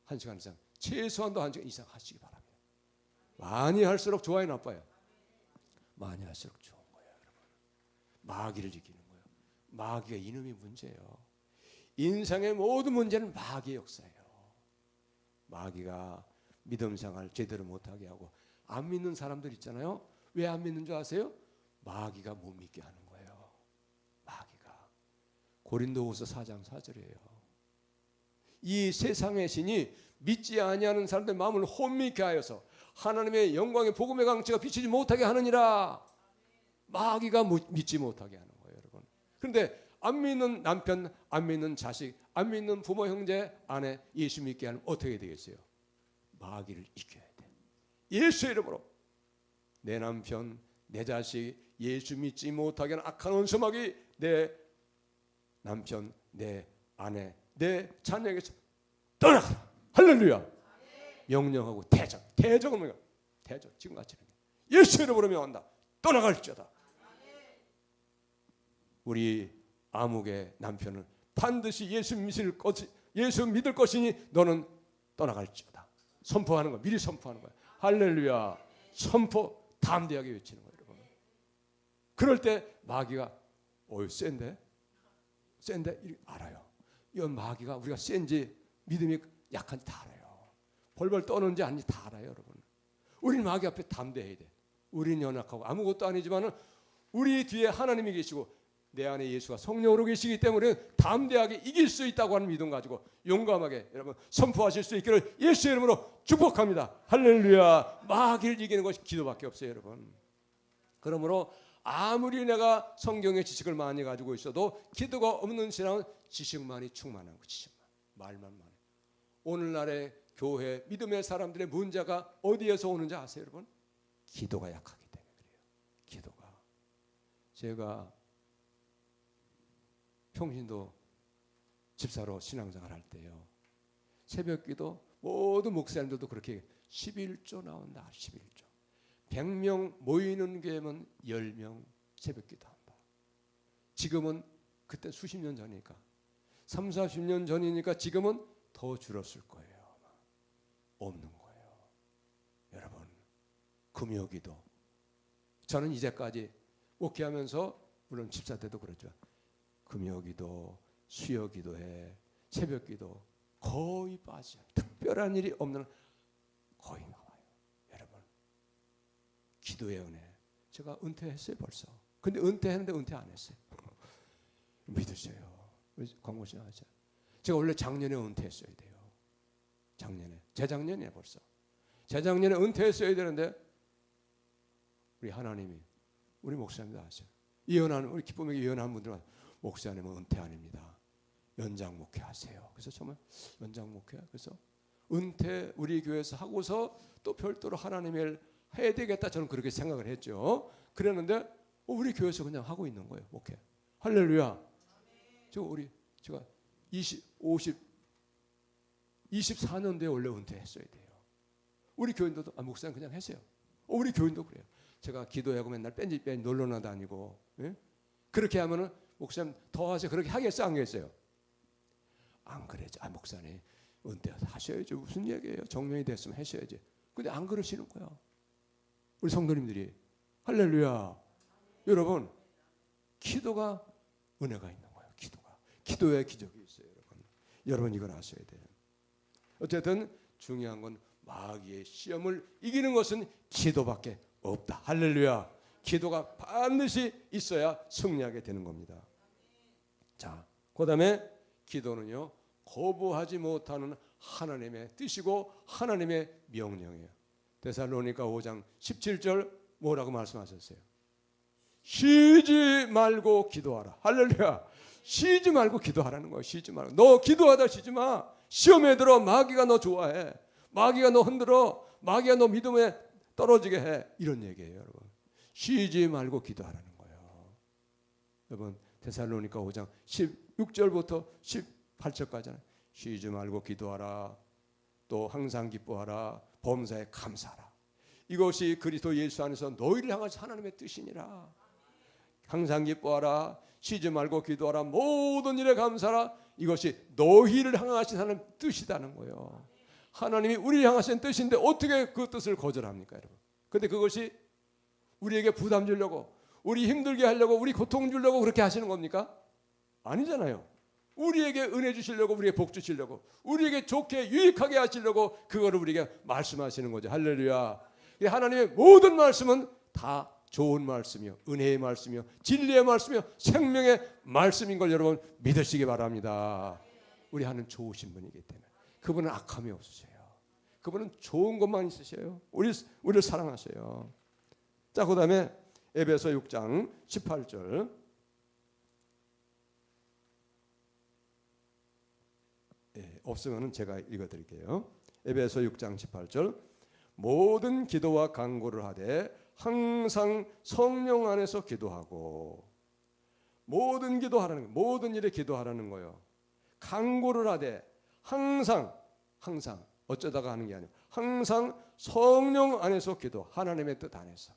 1시간 이상 최소한도 1시간 이상 하시기 바랍니다. 많이 할수록 좋아요, 나빠요? 많이 할수록 좋은 거예요, 여러분. 마귀를 이기는 거예요. 마귀가 이놈이 문제예요. 인생의 모든 문제는 마귀의 역사예요. 마귀가 믿음 생활 제대로 못하게 하고 안 믿는 사람들 있잖아요. 왜 안 믿는 줄 아세요? 마귀가 못 믿게 하는 거예요. 마귀가. 고린도후서 4장 4절이에요. 이 세상의 신이 믿지 아니하는 사람들의 마음을 혼미케 하여서 하나님의 영광의 복음의 강체가 비치지 못하게 하느니라. 마귀가 믿지 못하게 하는 거예요, 여러분. 그런데 안 믿는 남편, 안 믿는 자식, 안 믿는 부모, 형제, 아내 예수 믿게 하면 어떻게 되겠어요? 마귀를 이겨야 돼. 예수 이름으로 내 남편, 내 자식, 예수 믿지 못하게 하는 악한 원수마귀 내 남편, 내 아내, 내 자녀에게서 떠나가라. 할렐루야. 명령하고 대적은 뭐야? 대적 지금같이 예수 이름으로 명한다. 떠나갈지어다. 우리 아무개 남편은 반드시 예수 믿을 것이니 너는 떠나갈지어다. 선포하는 거, 미리 선포하는 거야. 할렐루야. 선포 담대하게 외치는 거예요, 여러분. 그럴 때 마귀가 센데 알아요. 이 마귀가 우리가 센지 믿음이 약한지 다 알아요. 벌벌 떠는지 아닌지 다 알아요, 여러분. 우리는 마귀 앞에 담대해야 돼. 우리는 연약하고 아무것도 아니지만은 우리 뒤에 하나님이 계시고 내 안에 예수가 성령으로 계시기 때문에 담대하게 이길 수 있다고 하는 믿음 가지고 용감하게 여러분 선포하실 수 있기를 예수의 이름으로 축복합니다. 할렐루야. 마귀를 이기는 것이 기도밖에 없어요, 여러분. 그러므로 아무리 내가 성경의 지식을 많이 가지고 있어도 기도가 없는 신앙은 지식만이 충만한 거, 지식만, 말만 많아요. 오늘날의 교회 믿음의 사람들의 문제가 어디에서 오는지 아세요, 여러분? 기도가 약하기 때문에 그래요. 기도가. 제가 평신도 집사로 신앙생활 할 때요, 새벽기도 모든 목사님들도 그렇게 11조 나온다. 11조. 100명 모이는 교회면 10명 새벽기도 한다. 지금은 그때 수십 년 전이니까 3, 40년 전이니까 지금은 더 줄었을 거예요. 없는 거예요. 여러분, 금요기도. 저는 이제까지 목회하면서 물론 집사 때도 그렇죠. 금요기도, 수요기도에 새벽기도 거의 빠져. 특별한 일이 없는 거의 나와요. 여러분, 기도의 은혜. 제가 은퇴했어요 벌써. 근데 은퇴했는데 은퇴 안 했어요. 믿으세요. 광고씨 하죠. 제가 원래 작년에 은퇴했어야 돼요. 재작년이네 벌써. 재작년에 은퇴했어야 되는데 우리 하나님이 우리 목사님도 아세요. 예언하는 우리 기쁨에게 예언하는 분들은 목사님은 은퇴 아닙니다. 연장 목회하세요. 그래서 정말 연장 목회. 그래서 은퇴 우리 교회에서 하고서 또 별도로 하나님을 해야 되겠다 저는 그렇게 생각을 했죠. 그랬는데 우리 교회에서 그냥 하고 있는 거예요. 목회. 할렐루야. 제가 24년도에 원래 은퇴했어야 돼요. 우리 교인도 목사님 그냥 했어요. 우리 교인도 그래요. 제가 기도하고 맨날 뺀지 놀러나 다니고 그렇게 하면은 목사님 더 하세요. 그렇게 하겠어요? 안 하겠어요? 안 그래죠. 목사님 은퇴하셔야죠. 무슨 얘기예요? 정년이 됐으면 하셔야지. 근데 안 그러시는 거야. 우리 성도님들이. 할렐루야. 여러분, 기도가 은혜가 있는 거예요. 기도에 기적이 있어요. 여러분 이걸 아셔야 돼요. 어쨌든 중요한 건 마귀의 시험을 이기는 것은 기도밖에 없다. 할렐루야. 기도가 반드시 있어야 승리하게 되는 겁니다. 자, 그다음에 기도는요, 거부하지 못하는 하나님의 뜻이고 하나님의 명령이에요. 데살로니가 5장 17절 뭐라고 말씀하셨어요? 쉬지 말고 기도하라. 할렐루야. 쉬지 말고 기도하라는 거예요. 쉬지 말고. 너 기도하다 쉬지 마. 시험에 들어. 마귀가 너 좋아해. 마귀가 너 흔들어. 마귀가 너 믿음에 떨어지게 해. 이런 얘기예요, 여러분. 쉬지 말고 기도하라는 거예요. 여러분, 데살로니가 5장 16절부터 18절까지는 쉬지 말고 기도하라. 또 항상 기뻐하라. 범사에 감사하라. 이것이 그리스도 예수 안에서 너희를 향하신 하나님의 뜻이니라. 항상 기뻐하라. 쉬지 말고 기도하라. 모든 일에 감사하라. 이것이 너희를 향하신 하나님의 뜻이라는 거예요. 하나님이 우리를 향하신 뜻인데 어떻게 그 뜻을 거절합니까, 여러분? 근데 그것이 우리에게 부담 주려고, 우리 힘들게 하려고, 우리 고통 주려고 그렇게 하시는 겁니까? 아니잖아요. 우리에게 은혜 주시려고, 우리에게 복 주시려고, 우리에게 좋게 유익하게 하시려고 그거를 우리에게 말씀하시는 거죠. 할렐루야. 하나님의 모든 말씀은 다 좋은 말씀이요, 은혜의 말씀이요, 진리의 말씀이요, 생명의 말씀인 걸 여러분 믿으시기 바랍니다. 우리 하나님 좋으신 분이기 때문에. 그분은 악함이 없으세요. 그분은 좋은 것만 있으세요. 우리를 사랑하세요. 자, 그 다음에 에베소 6장 18절. 없으면 제가 읽어드릴게요. 에베소 6장 18절. 모든 기도와 간구를 하되 항상 성령 안에서 기도하고 모든 기도하라는 거예요. 모든 일에 기도하라는 거예요. 간구를 하되 항상 어쩌다가 하는 게 아니고 항상 성령 안에서 기도, 하나님의 뜻 안에서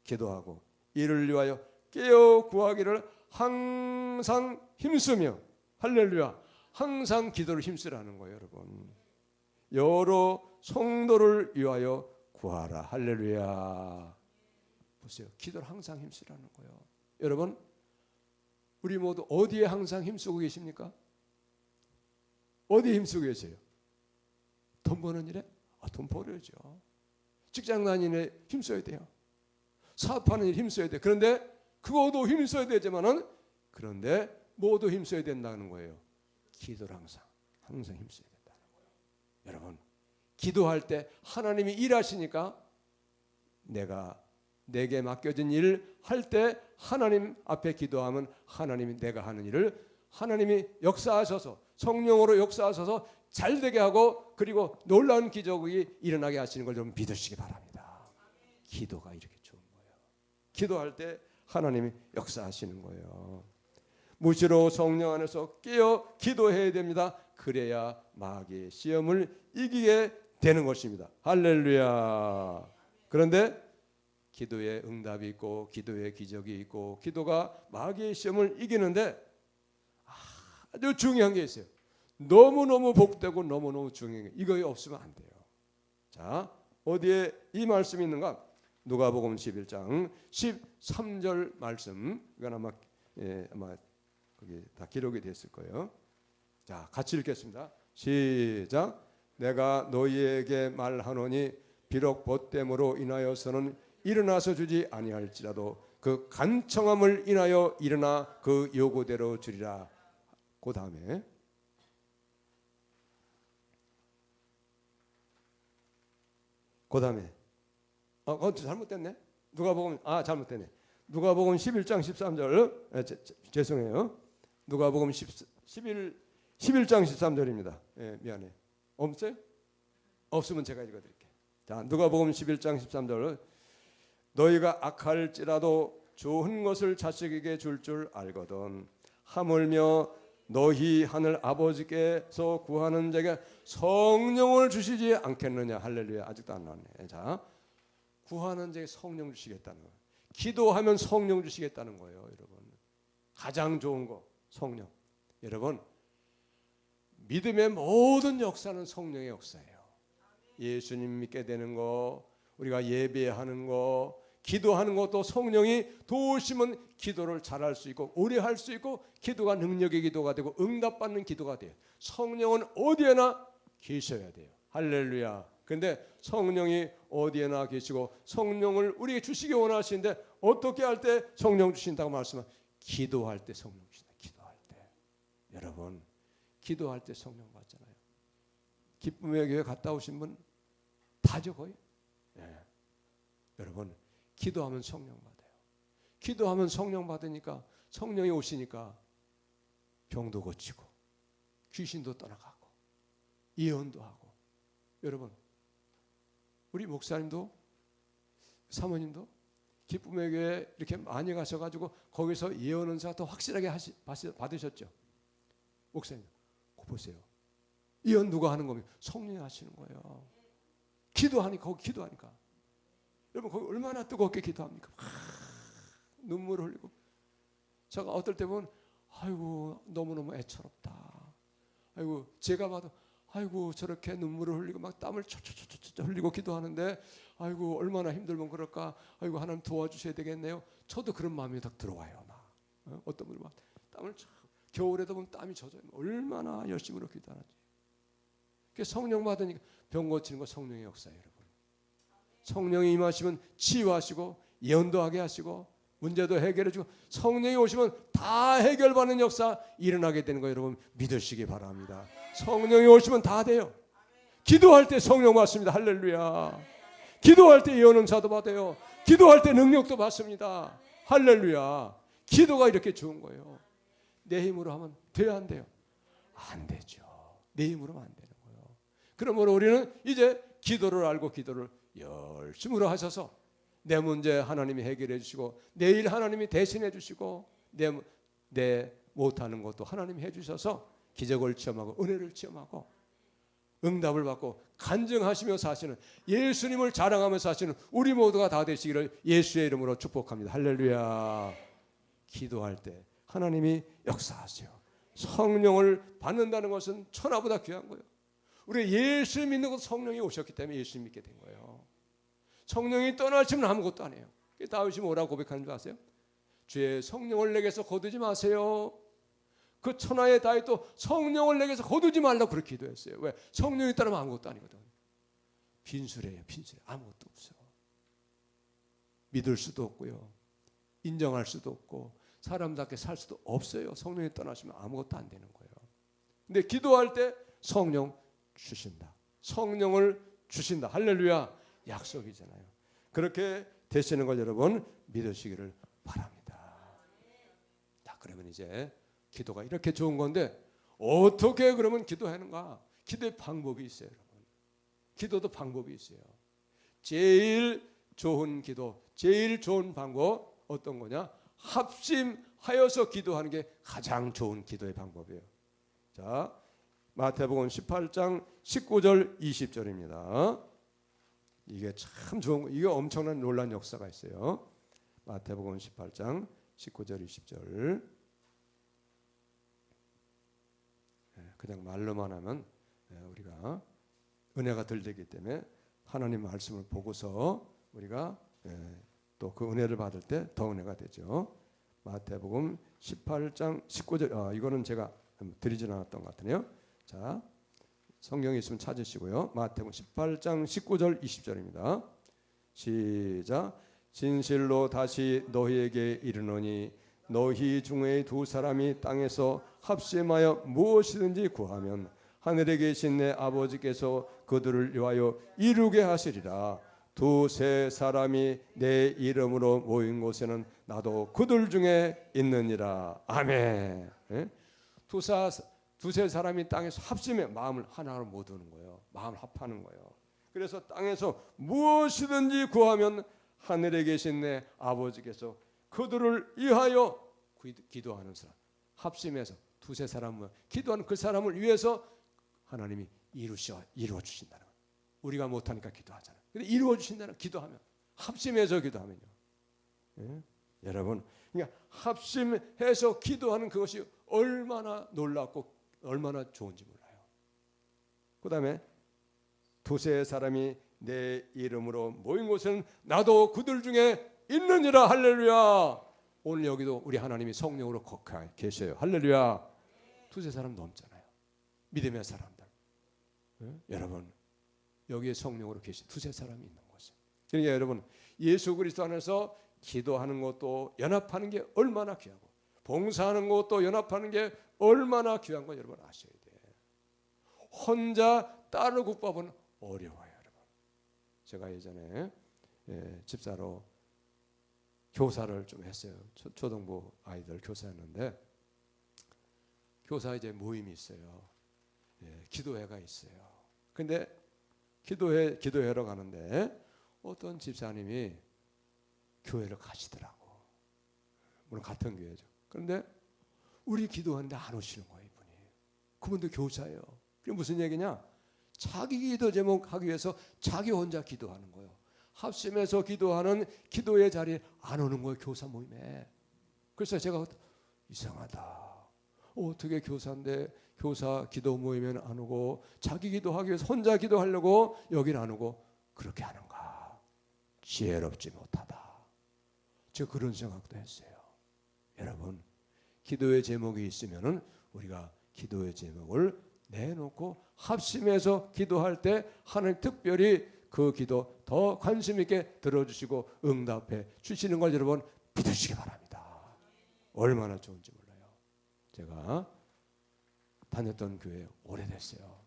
기도하고 이를 위하여 깨어 구하기를 항상 힘쓰며, 할렐루야, 항상 기도를 힘쓰라는 거예요. 여러분, 여러 성도를 위하여 구하라. 할렐루야. 보세요, 기도를 항상 힘쓰라는 거예요. 여러분, 우리 모두 어디에 항상 힘쓰고 계십니까? 어디에 힘쓰고 계세요? 돈 버는 일에? 돈 벌어야죠. 직장 다니는 일에 힘써야 돼요. 사업하는 일에 힘써야 돼요. 그런데 그것도 힘써야 되지만은, 그런데 모두 힘써야 된다는 거예요. 기도를 항상 힘써야 된다는 거예요. 여러분, 기도할 때 하나님이 일하시니까 내게 맡겨진 일을 할 때 하나님 앞에 기도하면 하나님이 내가 하는 일을 하나님이 역사하셔서 성령으로 역사하셔서 잘되게 하고 그리고 놀라운 기적이 일어나게 하시는 걸 좀 믿으시기 바랍니다. 기도가 이렇게 좋은 거예요. 기도할 때 하나님이 역사하시는 거예요. 무시로 성령 안에서 깨어 기도해야 됩니다. 그래야 마귀의 시험을 이기게 되는 것입니다. 할렐루야. 그런데 기도에 응답이 있고 기도에 기적이 있고 기도가 마귀의 시험을 이기는데 아주 중요한 게 있어요. 너무너무 복되고 너무너무 중요한 게 이거 없으면 안 돼요. 자, 어디에 이 말씀이 있는가? 누가복음 11장 13절 말씀. 이건 아마 거기 다 기록이 됐을 거예요. 자, 같이 읽겠습니다. 시작. 내가 너희에게 말하노니 비록 벗됨으로 인하여서는 일어나서 주지 아니할지라도 그 간청함을 인하여 일어나 그 요구대로 주리라. 그 다음에 잘못됐네. 누가복음 잘못됐네. 누가복음 11장 13절. 죄송해요. 누가복음 11장 13절입니다. 미안해. 없어요? 없으면 제가 읽어드릴게요. 자, 누가복음 11장 13절. 너희가 악할지라도 좋은 것을 자식에게 줄 알거든 하물며 너희 하늘 아버지께서 구하는 자에게 성령을 주시지 않겠느냐. 할렐루야. 아직도 안 나왔네. 자, 구하는 자에게 성령 주시겠다는 거예요. 기도하면 성령 주시겠다는 거예요. 여러분, 가장 좋은 거 성령. 여러분, 믿음의 모든 역사는 성령의 역사예요. 예수님 믿게 되는 거, 우리가 예배하는 거, 기도하는 것도 성령이 도우시면 기도를 잘할 수 있고 오래 할 수 있고 기도가 능력의 기도가 되고 응답받는 기도가 돼요. 성령은 어디에나 계셔야 돼요. 할렐루야. 그런데 성령이 어디에나 계시고 성령을 우리에게 주시기 원하시는데 어떻게 할 때 성령 주신다고 말씀하면 기도할 때 성령 주신다. 기도할 때. 여러분, 기도할 때 성령 받잖아요. 기쁨의 교회 갔다 오신 분 다죠 거의. 여러분, 기도하면 성령 받아요. 기도하면 성령 받으니까 성령이 오시니까 병도 고치고 귀신도 떠나가고 예언도 하고. 여러분, 우리 목사님도 사모님도 기쁨의 교회 이렇게 많이 가셔가지고 거기서 예언 은사 더 확실하게 받으셨죠. 목사님, 보세요. 예언 누가 하는 겁니까? 성령이 하시는 거예요. 거기 기도하니까. 여러분, 거기 얼마나 뜨겁게 기도합니까? 눈물을 흘리고. 제가 어떨 때 보면 아이고 너무너무 애처롭다. 아이고 제가 봐도 아이고 저렇게 눈물을 흘리고 막 땀을 촤촤촤촤 흘리고 기도하는데 아이고 얼마나 힘들면 그럴까. 아이고 하나님 도와주셔야 되겠네요. 저도 그런 마음이 딱 들어와요. 막 어떤 분이 막 땀을 겨울에도 보면 땀이 젖어요. 얼마나 열심히 기도하는지. 성령 받으니까 병 고치는 거 성령의 역사예요. 여러분, 성령이 임하시면 치유하시고 예언도 하게 하시고 문제도 해결해주고 성령이 오시면 다 해결받는 역사 일어나게 되는 거 여러분 믿으시기 바랍니다. 성령이 오시면 다 돼요. 기도할 때 성령 받습니다. 할렐루야. 기도할 때 예언 은사도 받아요. 기도할 때 능력도 받습니다. 할렐루야. 기도가 이렇게 좋은 거예요. 내 힘으로 하면 돼요, 안 돼요? 안 되죠. 내 힘으로 하면 안 되는 거예요. 그러므로 우리는 이제 기도를 알고 기도를 열심으로 하셔서 내 문제 하나님이 해결해 주시고 내 일 하나님이 대신해 주시고 내 못하는 것도 하나님이 해주셔서 기적을 체험하고 은혜를 체험하고 응답을 받고 간증하시며 사시는, 예수님을 자랑하며 사시는 우리 모두가 다 되시기를 예수의 이름으로 축복합니다. 할렐루야. 기도할 때 하나님이 역사하세요. 성령을 받는다는 것은 천하보다 귀한 거예요. 우리 예수 믿는 것, 성령이 오셨기 때문에 예수 믿게 된 거예요. 성령이 떠나시면 아무것도 안 해요. 다윗이 뭐라고 고백하는 줄 아세요? 주의 성령을 내게서 거두지 마세요. 그 천하의 다윗도 성령을 내게서 거두지 말라고 그렇게 기도했어요. 왜? 성령이 따르면 아무것도 아니거든. 빈수레예요. 빈수레. 아무것도 없어. 믿을 수도 없고요. 인정할 수도 없고 사람답게 살 수도 없어요. 성령이 떠나시면 아무것도 안 되는 거예요. 근데 기도할 때 성령 주신다. 성령을 주신다. 할렐루야. 약속이잖아요. 그렇게 되시는 걸 여러분 믿으시기를 바랍니다. 자, 그러면 이제 기도가 이렇게 좋은 건데 어떻게 그러면 기도하는가? 기도의 방법이 있어요, 여러분. 기도도 방법이 있어요. 제일 좋은 기도, 제일 좋은 방법 어떤 거냐? 합심하여서 기도하는 게 가장 좋은 기도의 방법이에요. 자, 마태복음 18장 19절 20절입니다. 이게 참 좋은 거, 이게 엄청난 놀란 역사가 있어요. 마태복음 18장 19절 20절. 그냥 말로만 하면 우리가 은혜가 덜 되기 때문에 하나님 말씀을 보고서 우리가 또 그 은혜를 받을 때 더 은혜가 되죠. 마태복음 18장 19절. 이거는 제가 드리진 않았던 것 같으네요. 자, 성경에 있으면 찾으시고요. 마태복음 18장 19절 20절입니다. 시작. 진실로 다시 너희에게 이르노니 너희 중에 두 사람이 땅에서 합심하여 무엇이든지 구하면 하늘에 계신 내 아버지께서 그들을 위하여 이루게 하시리라. 두세 사람이 내 이름으로 모인 곳에는 나도 그들 중에 있느니라. 아멘. 두세 사람이 땅에서 합심해 마음을 하나로 모으는 거예요. 마음을 합하는 거예요. 그래서 땅에서 무엇이든지 구하면 하늘에 계신 내 아버지께서 그들을 위하여 기도하는 사람, 합심해서 두세 사람을 기도하는 그 사람을 위해서 하나님이 이루어 주신다는 거예요. 우리가 못하니까 기도하잖아요. 근데 이루어 주신다는, 기도하면, 합심해서 기도하면요. 예? 여러분, 그러니까 합심해서 기도하는 그것이 얼마나 놀랍고 얼마나 좋은지 몰라요. 그 다음에 두세 사람이 내 이름으로 모인 곳은 나도 그들 중에 있느니라. 할렐루야. 오늘 여기도 우리 하나님이 성령으로 거기 계셔요. 할렐루야. 두세 사람 넘잖아요. 믿음의 사람들. 여러분 여기에 성령으로 계신 두세 사람이 있는 곳이에요. 그러니까 여러분 예수 그리스도 안에서 기도하는 것도 연합하는 게 얼마나 귀하고 봉사하는 것도 연합하는 게 얼마나 귀한 거 여러분 아셔야 돼요. 혼자 따로 국밥은 어려워요. 여러분. 제가 예전에 집사로 교사를 좀 했어요. 초등부 아이들 교사였는데 교사 이제 모임이 있어요. 기도회가 있어요. 근데 기도회로 가는데 어떤 집사님이 교회를 가시더라고. 물론 같은 교회죠. 그런데 우리 기도하는데 안 오시는 거예요, 이분이. 그분도 교사예요. 그게 무슨 얘기냐? 자기 기도 제목 하기 위해서 자기 혼자 기도하는 거예요. 합심해서 기도하는 기도의 자리에 안 오는 거예요, 교사 모임에. 그래서 제가 이상하다. 어떻게 교사인데 교사 기도 모임에는 안 오고 자기 기도하기 위해서 혼자 기도하려고 여긴 안 오고 그렇게 하는가? 지혜롭지 못하다. 제가 그런 생각도 했어요. 여러분, 기도의 제목이 있으면은 우리가 기도의 제목을 내놓고 합심해서 기도할 때 하나님 특별히 그 기도 더 관심 있게 들어주시고 응답해 주시는 걸 여러분 믿으시기 바랍니다. 얼마나 좋은지 몰라요. 제가 다녔던 교회 오래됐어요.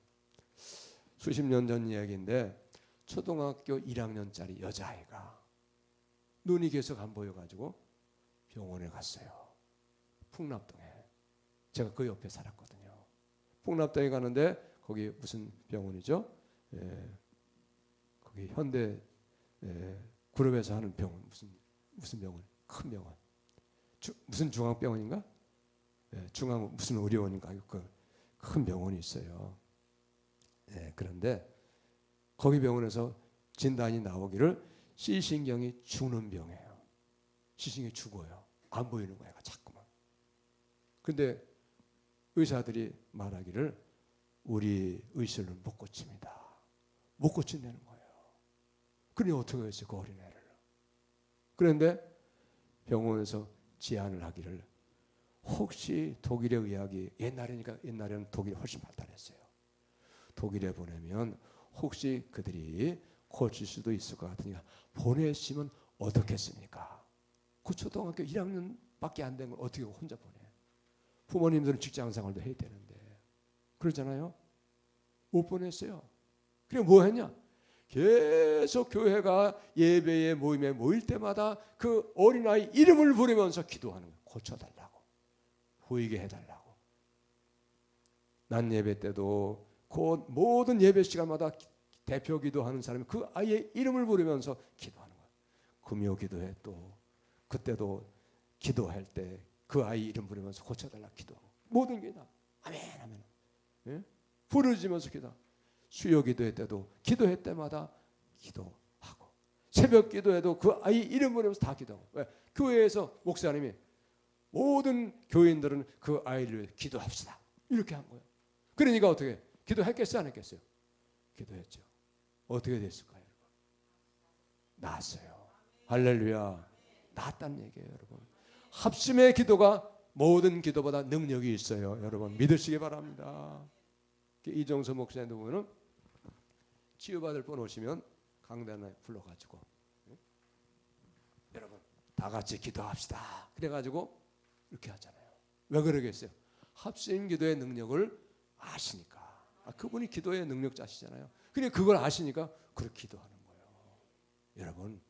수십 년 전 이야기인데 초등학교 1학년짜리 여자아이가 눈이 계속 안 보여가지고 병원에 갔어요. 풍납동에. 제가 그 옆에 살았거든요. 풍납동에 가는데 거기 무슨 병원이죠? 거기 현대 구럽에서 하는 병원 무슨 병원? 큰 병원. 무슨 중앙병원인가? 예, 중앙 무슨 의료원인가? 그 큰 병원이 있어요. 예, 그런데 거기 병원에서 진단이 나오기를 시신경이 죽는 병이에요. 시신경이 죽어요. 안 보이는 거야, 자꾸만. 근데 의사들이 말하기를 우리 의술은 못 고칩니다. 못 고친다는 거예요. 그러니 어떻게 했어요, 그 어린애를. 그런데 병원에서 제안을 하기를 혹시 독일의 의학이 옛날에는 독일이 훨씬 발달했어요. 독일에 보내면 혹시 그들이 고칠 수도 있을 것 같으니까 보내시면 어떻겠습니까? 그 초등학교 1학년밖에 안 된 걸 어떻게 혼자 보내? 부모님들은 직장 생활도 해야 되는데 그러잖아요. 못 보냈어요. 그래 뭐 했냐? 계속 교회가 예배에 모임에 모일 때마다 그 어린아이 이름을 부르면서 기도하는 거예요. 고쳐달라고, 보이게 해달라고. 낮 예배 때도 그 모든 예배 시간마다 대표 기도하는 사람이 그 아이의 이름을 부르면서 기도하는 거예요. 금요 기도회 또 그때도 기도할 때 그 아이 이름 부르면서 고쳐달라 기도하고 모든 게 다 아멘 아멘. 예? 부르짖으면서 기도. 수요 기도회 때도 기도회 때마다 기도하고 새벽 기도회도 그 아이 이름 부르면서 다 기도하고. 왜? 교회에서 목사님이 모든 교인들은 그 아이를 위해 기도합시다 이렇게 한 거예요. 그러니까 어떻게 기도했겠어요 안 했겠어요? 기도했죠. 어떻게 됐을까요 여러분? 나았어요. 할렐루야. 나았다는 얘기예요 여러분. 합심의 기도가 모든 기도보다 능력이 있어요. 여러분 믿으시기 바랍니다. 이정서 목사님도 보면은 치유받을 분 오시면 강단에 불러가지고 여러분 다 같이 기도합시다. 그래가지고 이렇게 하잖아요. 왜 그러겠어요? 합심 기도의 능력을 아시니까. 그분이 기도의 능력자시잖아요. 그래 그걸 아시니까 그렇게 기도하는 거예요. 여러분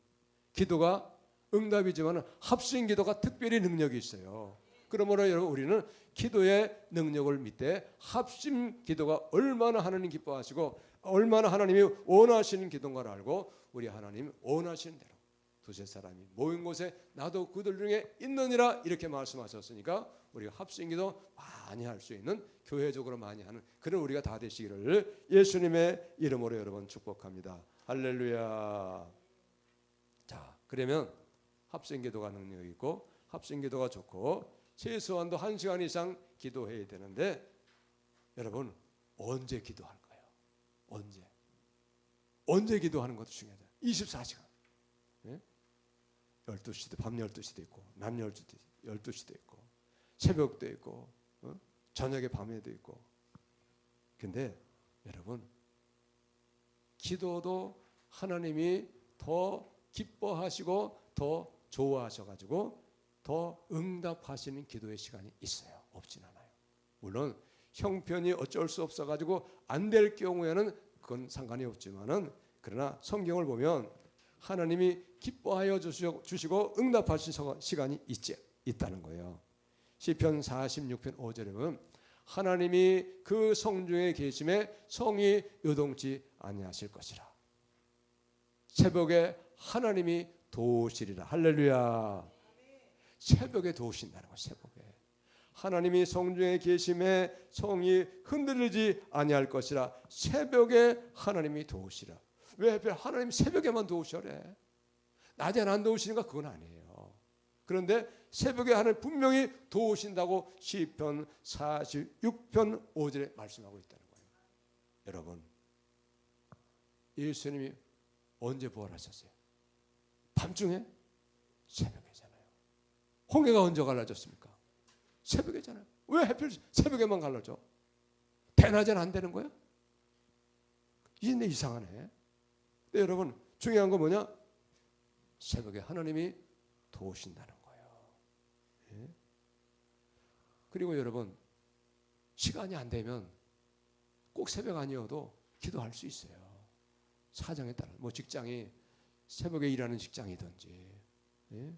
기도가 응답이지만 합심 기도가 특별히 능력이 있어요. 그러므로 여러분 우리는 기도의 능력을 믿되 합심 기도가 얼마나 하나님 기뻐하시고 얼마나 하나님이 원하시는 기도인가를 알고 우리 하나님 원하시는 대로 두세 사람이 모인 곳에 나도 그들 중에 있느니라 이렇게 말씀하셨으니까 우리가 합심 기도 많이 할 수 있는 교회적으로 많이 하는 그런 우리가 다 되시기를 예수님의 이름으로 여러분 축복합니다. 할렐루야. 자 그러면 합심 기도가 능력이 있고 합심 기도가 좋고 최소한도 1시간 이상 기도해야 되는데 여러분 언제 기도할까요? 언제 기도하는 것도 중요하다. 24시간. 예? 12시도 밤 12시도 있고 낮 12시도 있고 새벽도 있고 저녁에 밤에도 있고. 근데 여러분 기도도 하나님이 더 기뻐하시고 더 좋아하셔가지고 더 응답하시는 기도의 시간이 있어요. 없진 않아요. 물론 형편이 어쩔 수 없어가지고 안 될 경우에는 그건 상관이 없지만은 그러나 성경을 보면 하나님이 기뻐하여 주시고 응답하신 시간이 있다는 거예요. 시편 46편 5절에 보면 하나님이 그 성중에 계심에 성이 요동치 아니하실 것이라. 새벽에 하나님이 도우시리라. 할렐루야. 새벽에 도우신다는 거예요. 새벽에 하나님이 성중에 계심에 성이 흔들리지 아니할 것이라. 새벽에 하나님이 도우시라. 왜 하나님 새벽에만 도우셔래? 낮에는 안 도우시니까 그건 아니에요. 그런데 새벽에 하나님 분명히 도우신다고 시편 46편 5절에 말씀하고 있다는 거예요. 여러분 예수님이 언제 부활하셨어요? 밤중에? 새벽이잖아요. 홍해가 언제 갈라졌습니까? 새벽이잖아요. 왜 하필 새벽에만 갈라져? 대낮에는 안 되는 거야? 이게 이상하네. 근데 여러분 중요한 건 뭐냐? 새벽에 하나님이 도우신다는 거예요. 예? 그리고 여러분 시간이 안 되면 꼭 새벽 아니어도 기도할 수 있어요. 사정에 따라 뭐 직장이 새벽에 일하는 직장이든지 예?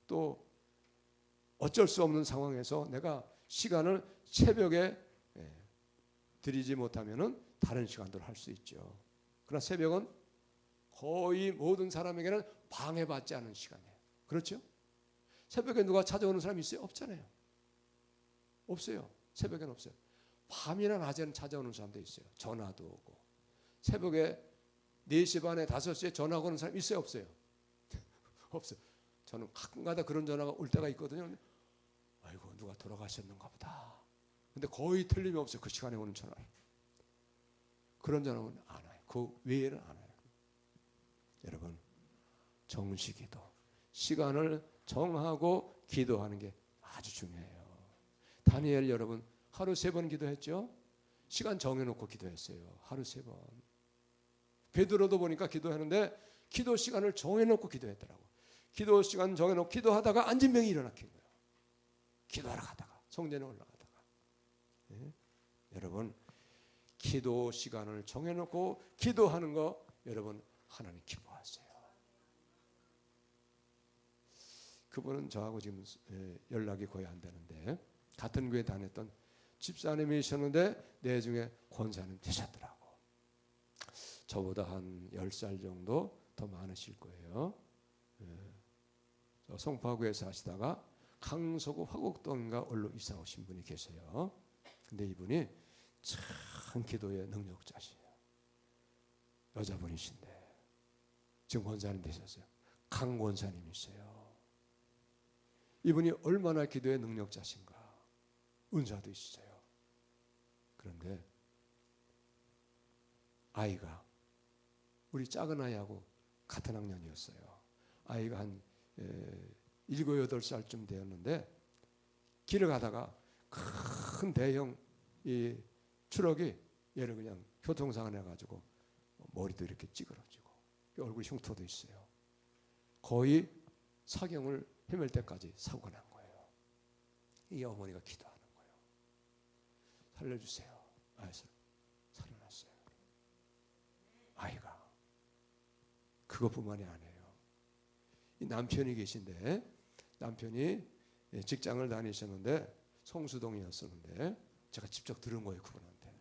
또 어쩔 수 없는 상황에서 내가 시간을 새벽에 드리지 못하면은 다른 시간대로 할 수 있죠. 그러나 새벽은 거의 모든 사람에게는 방해받지 않은 시간이에요. 그렇죠? 새벽에 누가 찾아오는 사람이 있어요? 없잖아요. 없어요. 새벽에는 없어요. 밤이나 낮에는 찾아오는 사람도 있어요. 전화도 오고. 새벽에 4시 반에 5시에 전화 오는 사람 있어요? 없어요? 없어요. 저는 가끔가다 그런 전화가 올 때가 있거든요. 아이고 누가 돌아가셨는가 보다. 근데 거의 틀림이 없어요. 그 시간에 오는 전화를. 그런 전화는 안 와요. 그 외에는 안 와요. 여러분 정시기도 시간을 정하고 기도하는 게 아주 중요해요. 다니엘 여러분 하루 3번 기도했죠. 시간 정해놓고 기도했어요. 하루 3번. 베드로도 보니까 기도하는데 기도 시간을 정해놓고 기도했더라고. 기도 시간 정해놓고 기도하다가 앉은 병이 일어나킨 거예요. 기도하러 가다가 성전에 올라가다가. 네? 여러분 기도 시간을 정해놓고 기도하는 거 여러분 하나님 기뻐하세요. 그분은 저하고 지금 연락이 거의 안 되는데 같은 교회 다녔던 집사님이셨는데 내중에 권사님 되셨더라고. 저보다 한 10살 정도 더 많으실 거예요. 송파구에서 하시다가 강서구 화곡동인가 올로 이사 오신 분이 계세요. 근데 이분이 참 기도의 능력자시에요. 여자분이신데 지금 권사님 되셨어요. 강 권사님이세요. 이분이 얼마나 기도의 능력자신가. 은사도 있으세요. 그런데 아이가 우리 작은 아이하고 같은 학년이었어요. 아이가 한 7, 8살쯤 되었는데 길을 가다가 큰 대형 이 트럭이 얘를 그냥 교통사고 내가지고 머리도 이렇게 찌그러지고 얼굴 흉터도 있어요. 거의 사경을 헤맬 때까지 사고가 난 거예요. 이 어머니가 기도하는 거예요. 살려주세요. 살아났어요. 아이가 그것뿐만이 아니에요. 이 남편이 계신데 남편이 직장을 다니셨는데 성수동이었었는데 제가 직접 들은 거예요. 그분한테.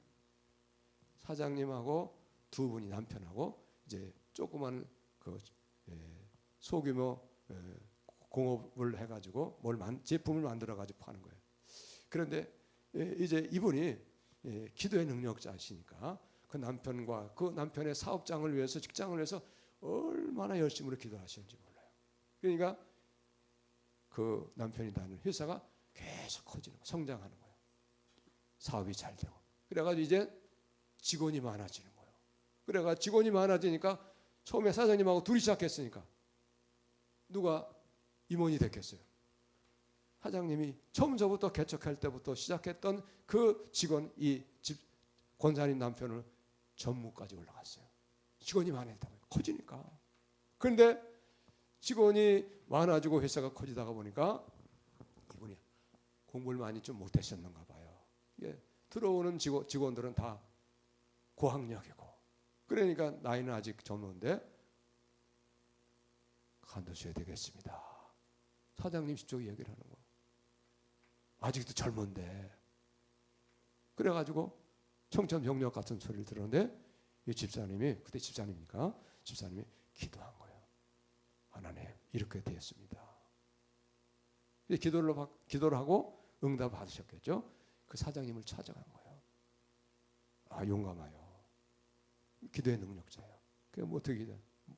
사장님하고 두 분이 남편하고 이제 조그만 그 소규모 공업을 해가지고 제품을 만들어가지고 파는 거예요. 그런데 이제 이분이 기도의 능력자시니까 그 남편과 그 남편의 사업장을 위해서 직장을 위해서 얼마나 열심으로 기도하시는지 몰라요. 그러니까 그 남편이 다니는 회사가 계속 커지는 거예요. 성장하는 거예요. 사업이 잘 되고. 그래가지고 이제 직원이 많아지는 거예요. 그래가 직원이 많아지니까 처음에 사장님하고 둘이 시작했으니까 누가 임원이 됐겠어요. 사장님이 처음서부터 개척할 때부터 시작했던 그 직원 이 집 권사님 남편을 전무까지 올라갔어요. 직원이 많아지다 보니까 커지니까. 그런데 직원이 많아지고 회사가 커지다가 보니까 이분이 공부를 많이 좀 못하셨는가 봐요. 이게 들어오는 직원들은 다 고학력이고 그러니까 나이는 아직 젊은데 간두셔야 되겠습니다. 사장님 직접 얘기를 하는 거예요. 아직도 젊은데. 그래가지고 청천벽력 같은 소리를 들었는데 이 집사님이 그때 집사님이니까 집사님이 기도한 거예요. 하나님 이렇게 되었습니다. 기도를 하고 응답 받으셨겠죠. 그 사장님을 찾아간 거예요. 아 용감해요. 기도의 능력자예요. 그게 뭐 어떻게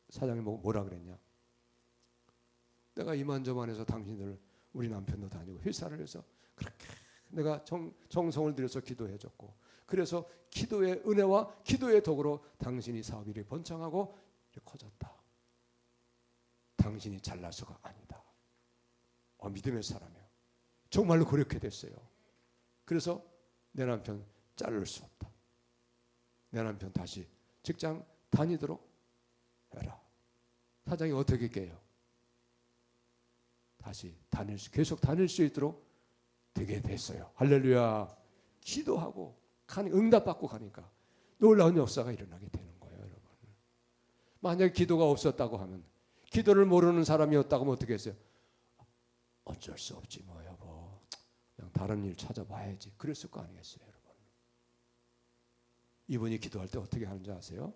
사장님 뭐라 그랬냐? 내가 이만저만해서 당신들 우리 남편도 다니고 회사를 해서 그렇게 내가 정성을 들여서 기도해줬고 그래서 기도의 은혜와 기도의 덕으로 당신이 사업이 이렇게 번창하고 이렇게 커졌다. 당신이 잘나서가 아니다. 믿음의 사람이에요. 정말로 그렇게 됐어요. 그래서 내 남편 자를 수 없다. 내 남편 다시 직장 다니도록 해라. 사장이 어떻게 깨요? 다시 계속 다닐 수 있도록 되게 됐어요. 할렐루야. 기도하고 응답받고 가니까 놀라운 역사가 일어나게 되는 거예요, 여러분. 만약에 기도가 없었다고 하면 기도를 모르는 사람이었다고 하면 어떻게 했어요? 어쩔 수 없지 뭐 여보. 그냥 다른 일 찾아봐야지. 그랬을 거 아니겠어요, 여러분. 이분이 기도할 때 어떻게 하는지 아세요?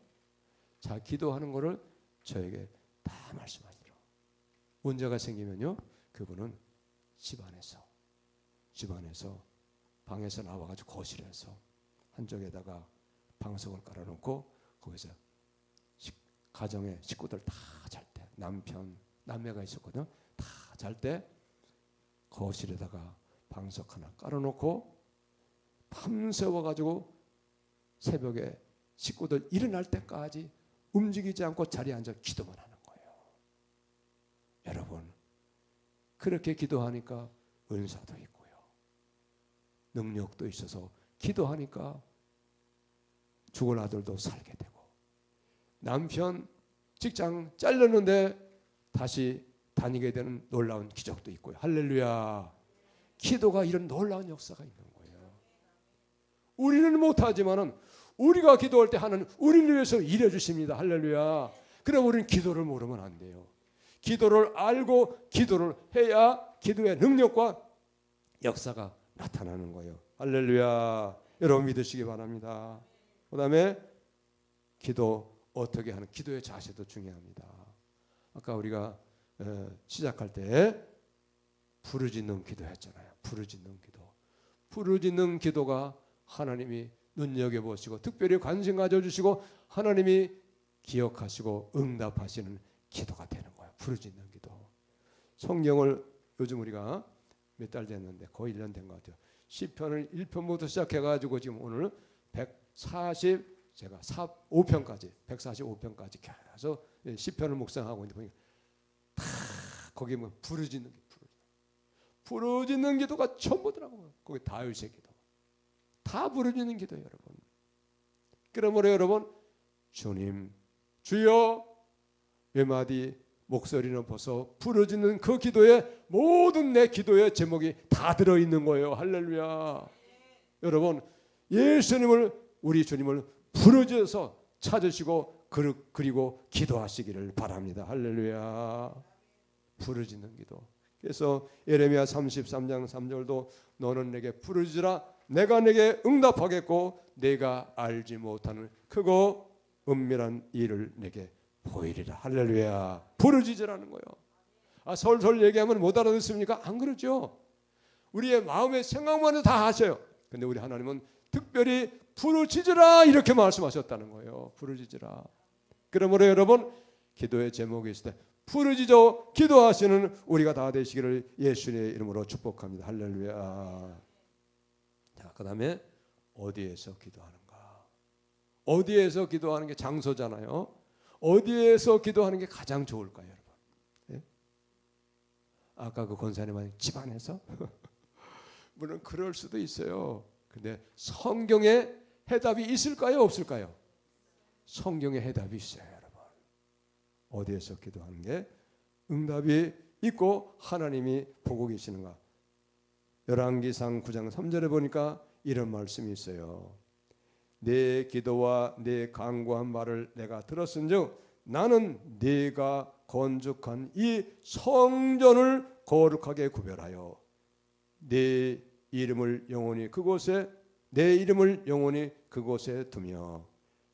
자, 기도하는 거를 저에게 다 말씀하시더라고요. 문제가 생기면요, 그분은 집안에서 방에서 나와가지고 거실에서 한쪽에다가 방석을 깔아놓고 거기서 가정의 식구들 다 잘 때, 남매가 있었거든요. 다 잘 때 거실에다가 방석 하나 깔아놓고 밤새워가지고 새벽에 식구들 일어날 때까지 움직이지 않고 자리에 앉아 기도만 하는 거예요. 여러분, 그렇게 기도하니까 은사도 있고요, 능력도 있어서 기도하니까 죽은 아들도 살게 되고, 남편 직장 잘렸는데 다시 다니게 되는 놀라운 기적도 있고요. 할렐루야. 기도가 이런 놀라운 역사가 있는 거예요. 우리는 못하지만은 우리가 기도할 때 하나님 우리를 위해서 일해 주십니다. 할렐루야. 그럼 우리는 기도를 모르면 안 돼요. 기도를 알고 기도를 해야 기도의 능력과 역사가 나타나는 거예요. 할렐루야. 여러분 믿으시기 바랍니다. 그 다음에 기도 어떻게 하는, 기도의 자세도 중요합니다. 아까 우리가 시작할 때 부르짖는 기도 했잖아요. 부르짖는 기도가 하나님이 눈여겨보시고 특별히 관심 가져주시고 하나님이 기억하시고 응답하시는 기도가 되는 거예요. 부르짖는 기도. 성경을 요즘 우리가 몇 달 됐는데 거의 1년 된 것 같아요. 시편을 1편부터 시작해가지고 지금 오늘 145편까지 계속 시편을 묵상하고 있는데 보니까 다 거기 뭐 부르짖는 기도가 전부더라고요. 거기 다윗의 기도. 다 부르짖는 기도예요, 여러분. 그러므로 여러분, 주님, 주여, 몇 마디 목소리는 벌써 부르짖는 그 기도에 모든 내 기도의 제목이 다 들어있는 거예요. 할렐루야. 여러분, 예수님을, 우리 주님을 부르짖어서 찾으시고 그리고 기도하시기를 바랍니다. 할렐루야. 부르짖는 기도. 그래서 예레미야 33장 3절도 너는 내게 부르짖으라 내가 내게 응답하겠고 내가 알지 못하는 크고 은밀한 일을 내게 보이리라. 할렐루야. 부르짖으라는 거예요. 설설 얘기하면 못 알아듣습니까? 안 그렇죠? 우리의 마음의 생각만 해도 다 하셔요. 근데 우리 하나님은 특별히 부르짖으라 이렇게 말씀하셨다는 거예요. 부르짖으라. 그러므로 여러분, 기도의 제목이 있을 때 부르짖어 기도하시는 우리가 다 되시기를 예수님의 이름으로 축복합니다. 할렐루야. 자, 그 다음에 어디에서 기도하는가? 어디에서 기도하는 게 장소잖아요. 어디에서 기도하는 게 가장 좋을까요, 여러분? 예? 아까 그 권사님은 집안에서? 물론 그럴 수도 있어요. 근데 성경에 해답이 있을까요, 없을까요? 성경에 해답이 있어요, 여러분. 어디에서 기도하는 게 응답이 있고 하나님이 보고 계시는가? 열왕기상 9장 3절에 보니까 이런 말씀이 있어요. 내 기도와 내 간구한 말을 내가 들었은즉 나는 네가 건축한 이 성전을 거룩하게 구별하여 내 이름을 영원히 그곳에 두며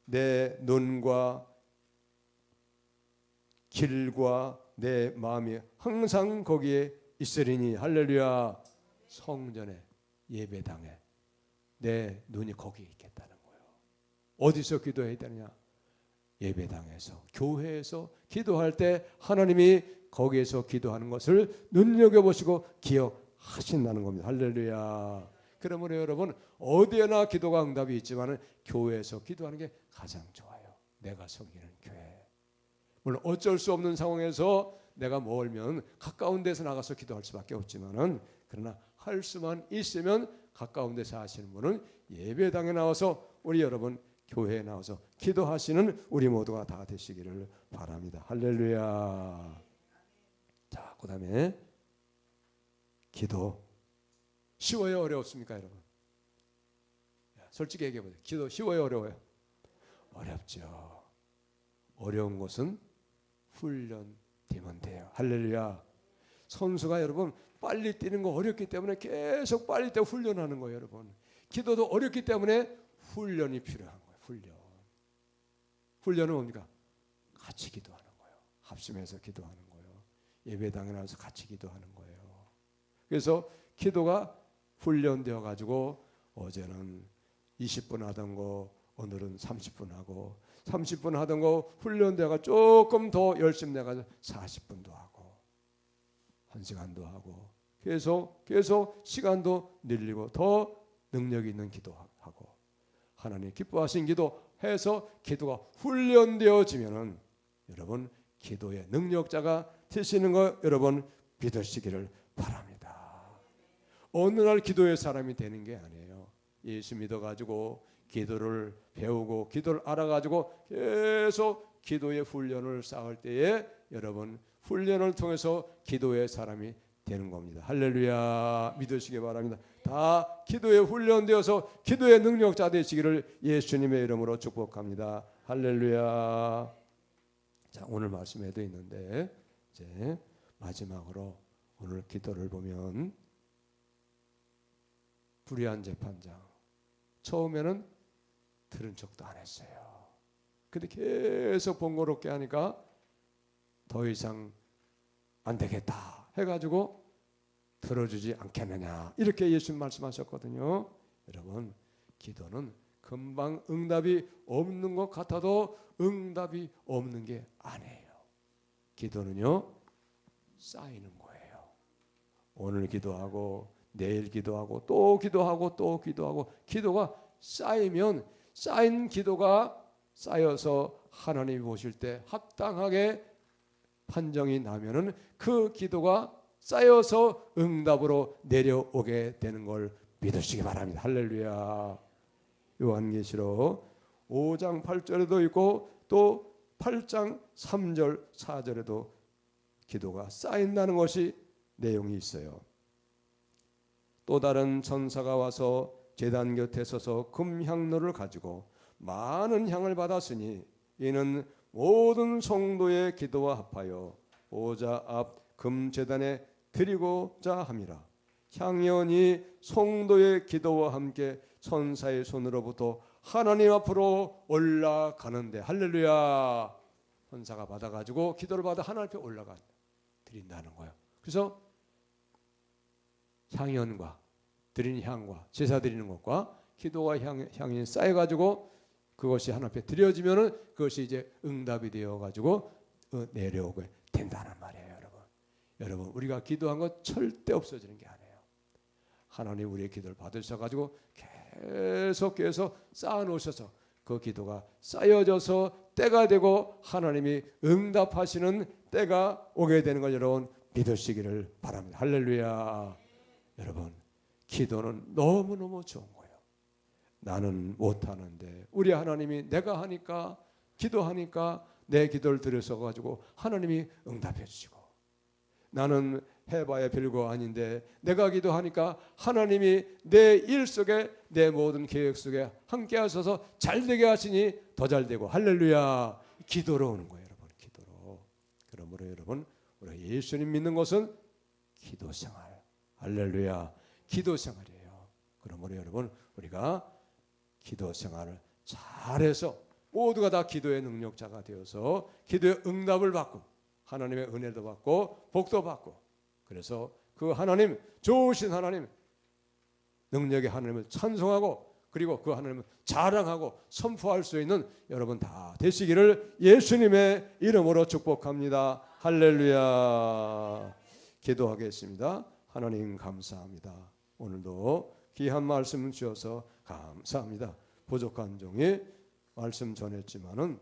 내 눈과 길과 내 마음이 항상 거기에 있으리니. 할렐루야. 성전에, 예배당에 내 눈이 거기에 있겠다는 거예요. 어디서 기도해야 되느냐? 예배당에서, 교회에서 기도할 때 하나님이 거기에서 기도하는 것을 눈여겨보시고 기억하신다는 겁니다. 할렐루야. 그러므로 여러분, 어디에나 기도가 응답이 있지만 교회에서 기도하는 게 가장 좋아요. 내가 섬기는 교회. 물론 어쩔 수 없는 상황에서 내가 멀면 가까운 데서 나가서 기도할 수밖에 없지만은, 그러나 할 수만 있으면 가까운 데서 하시는 분은 예배당에 나와서 우리 여러분 교회에 나와서 기도하시는 우리 모두가 다 되시기를 바랍니다. 할렐루야. 자, 그 다음에 기도 쉬워요, 어렵습니까, 여러분? 솔직히 얘기해보세요. 기도 쉬워요, 어려워요? 어렵죠. 어려운 것은 훈련되면 돼요. 할렐루야. 선수가 여러분 빨리 뛰는 거 어렵기 때문에 계속 빨리 뛰어 훈련하는 거예요, 여러분. 기도도 어렵기 때문에 훈련이 필요한 거예요. 훈련은 뭡니까? 같이 기도하는 거예요. 합심해서 기도하는 거예요. 예배당에 나와서 같이 기도하는 거예요. 그래서 기도가 훈련되어 가지고 어제는 20분 하던 거 오늘은 30분 하고 30분 하던 거 훈련되어가 조금 더 열심히 내가지고 40분도 하고 1시간도 하고 계속 시간도 늘리고 더 능력 있는 기도하고 하나님 기뻐하신 기도해서 기도가 훈련되어지면은 여러분 기도의 능력자가 되시는 거 여러분 믿으시기를 바랍니다. 어느 날 기도의 사람이 되는 게 아니에요. 예수 믿어가지고 기도를 배우고 기도를 알아가지고 계속 기도의 훈련을 쌓을 때에 여러분 훈련을 통해서 기도의 사람이 되는 겁니다. 할렐루야 믿으시기 바랍니다. 다 기도에 훈련되어서 기도의 능력자 되시기를 예수님의 이름으로 축복합니다. 할렐루야. 자 오늘 말씀에도 있는데 이제 마지막으로 오늘 기도를 보면 불의한 재판장 처음에는 들은 척도 안 했어요. 근데 계속 번거롭게 하니까 더 이상 안 되겠다 해가지고 들어주지 않겠느냐 이렇게 예수님 말씀하셨거든요. 여러분 기도는 금방 응답이 없는 것 같아도 응답이 없는 게 아니에요. 기도는요 쌓이는 거예요. 오늘 기도하고 내일 기도하고 또 기도하고 또 기도하고 기도가 쌓이면 쌓인 기도가 쌓여서 하나님이 보실 때 합당하게 판정이 나면은 그 기도가 쌓여서 응답으로 내려오게 되는 걸 믿으시기 바랍니다. 할렐루야. 요한계시록 5장 8절에도 있고 또 8장 3절 4절에도 기도가 쌓인다는 것이 내용이 있어요. 또 다른 천사가 와서 제단 곁에 서서 금향로를 가지고 많은 향을 받았으니 이는 모든 성도의 기도와 합하여 보좌 앞 금제단에 드리고자 함이라. 향연이 성도의 기도와 함께 천사의 손으로부터 하나님 앞으로 올라가는데 할렐루야. 천사가 받아가지고 기도를 받아 하나님 앞에 올라가 드린다는 거예요. 그래서 향연과 드리는 향과 제사 드리는 것과 기도와 향이 쌓여가지고 그것이 하나님 앞에 드려지면은 그것이 이제 응답이 되어가지고 내려오게 된다는 말이에요, 여러분. 여러분 우리가 기도한 것 절대 없어지는 게 아니에요. 하나님 우리의 기도를 받으셔가지고 계속해서 쌓아놓으셔서 그 기도가 쌓여져서 때가 되고 하나님이 응답하시는 때가 오게 되는 걸 여러분 믿으시기를 바랍니다. 할렐루야. 여러분 기도는 너무너무 좋은 거예요. 나는 못하는데 우리 하나님이 내가 하니까 기도하니까 내 기도를 들으셔가지고 하나님이 응답해 주시고 나는 해봐야 별거 아닌데 내가 기도하니까 하나님이 내 일 속에 내 모든 계획 속에 함께 하셔서 잘되게 하시니 더 잘되고 할렐루야. 기도로 오는 거예요, 여러분. 기도로. 그러므로 여러분 우리가 예수님 믿는 것은 기도 생활. 할렐루야. 기도 생활이에요. 그러므로 여러분 우리가 기도 생활을 잘해서 모두가 다 기도의 능력자가 되어서 기도의 응답을 받고 하나님의 은혜도 받고 복도 받고 그래서 그 하나님 좋으신 하나님 능력의 하나님을 찬송하고 그리고 그 하나님을 자랑하고 선포할 수 있는 여러분 다 되시기를 예수님의 이름으로 축복합니다. 할렐루야. 기도하겠습니다. 하나님 감사합니다. 오늘도 귀한 말씀 주셔서 감사합니다. 부족한 종이 말씀 전했지만은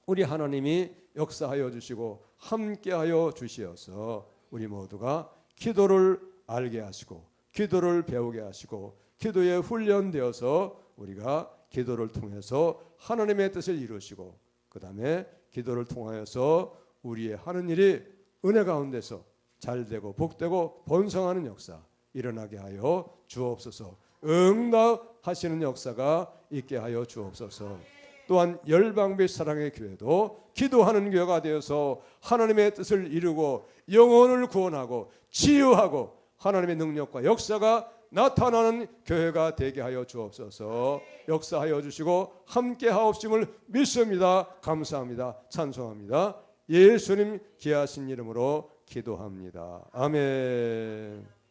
우리 하나님이 역사하여 주시고 함께하여 주시어서 우리 모두가 기도를 알게 하시고 기도를 배우게 하시고 기도에 훈련되어서 우리가 기도를 통해서 하나님의 뜻을 이루시고 그 다음에 기도를 통하여서 우리의 하는 일이 은혜 가운데서 잘되고 복되고 번성하는 역사 일어나게 하여 주옵소서. 응답하시는 역사가 있게 하여 주옵소서. 또한 열방빛 사랑의 교회도 기도하는 교회가 되어서 하나님의 뜻을 이루고 영혼을 구원하고 치유하고 하나님의 능력과 역사가 나타나는 교회가 되게 하여 주옵소서. 역사하여 주시고 함께 하옵심을 믿습니다. 감사합니다. 찬송합니다. 예수님 귀하신 이름으로 기도합니다. 아멘.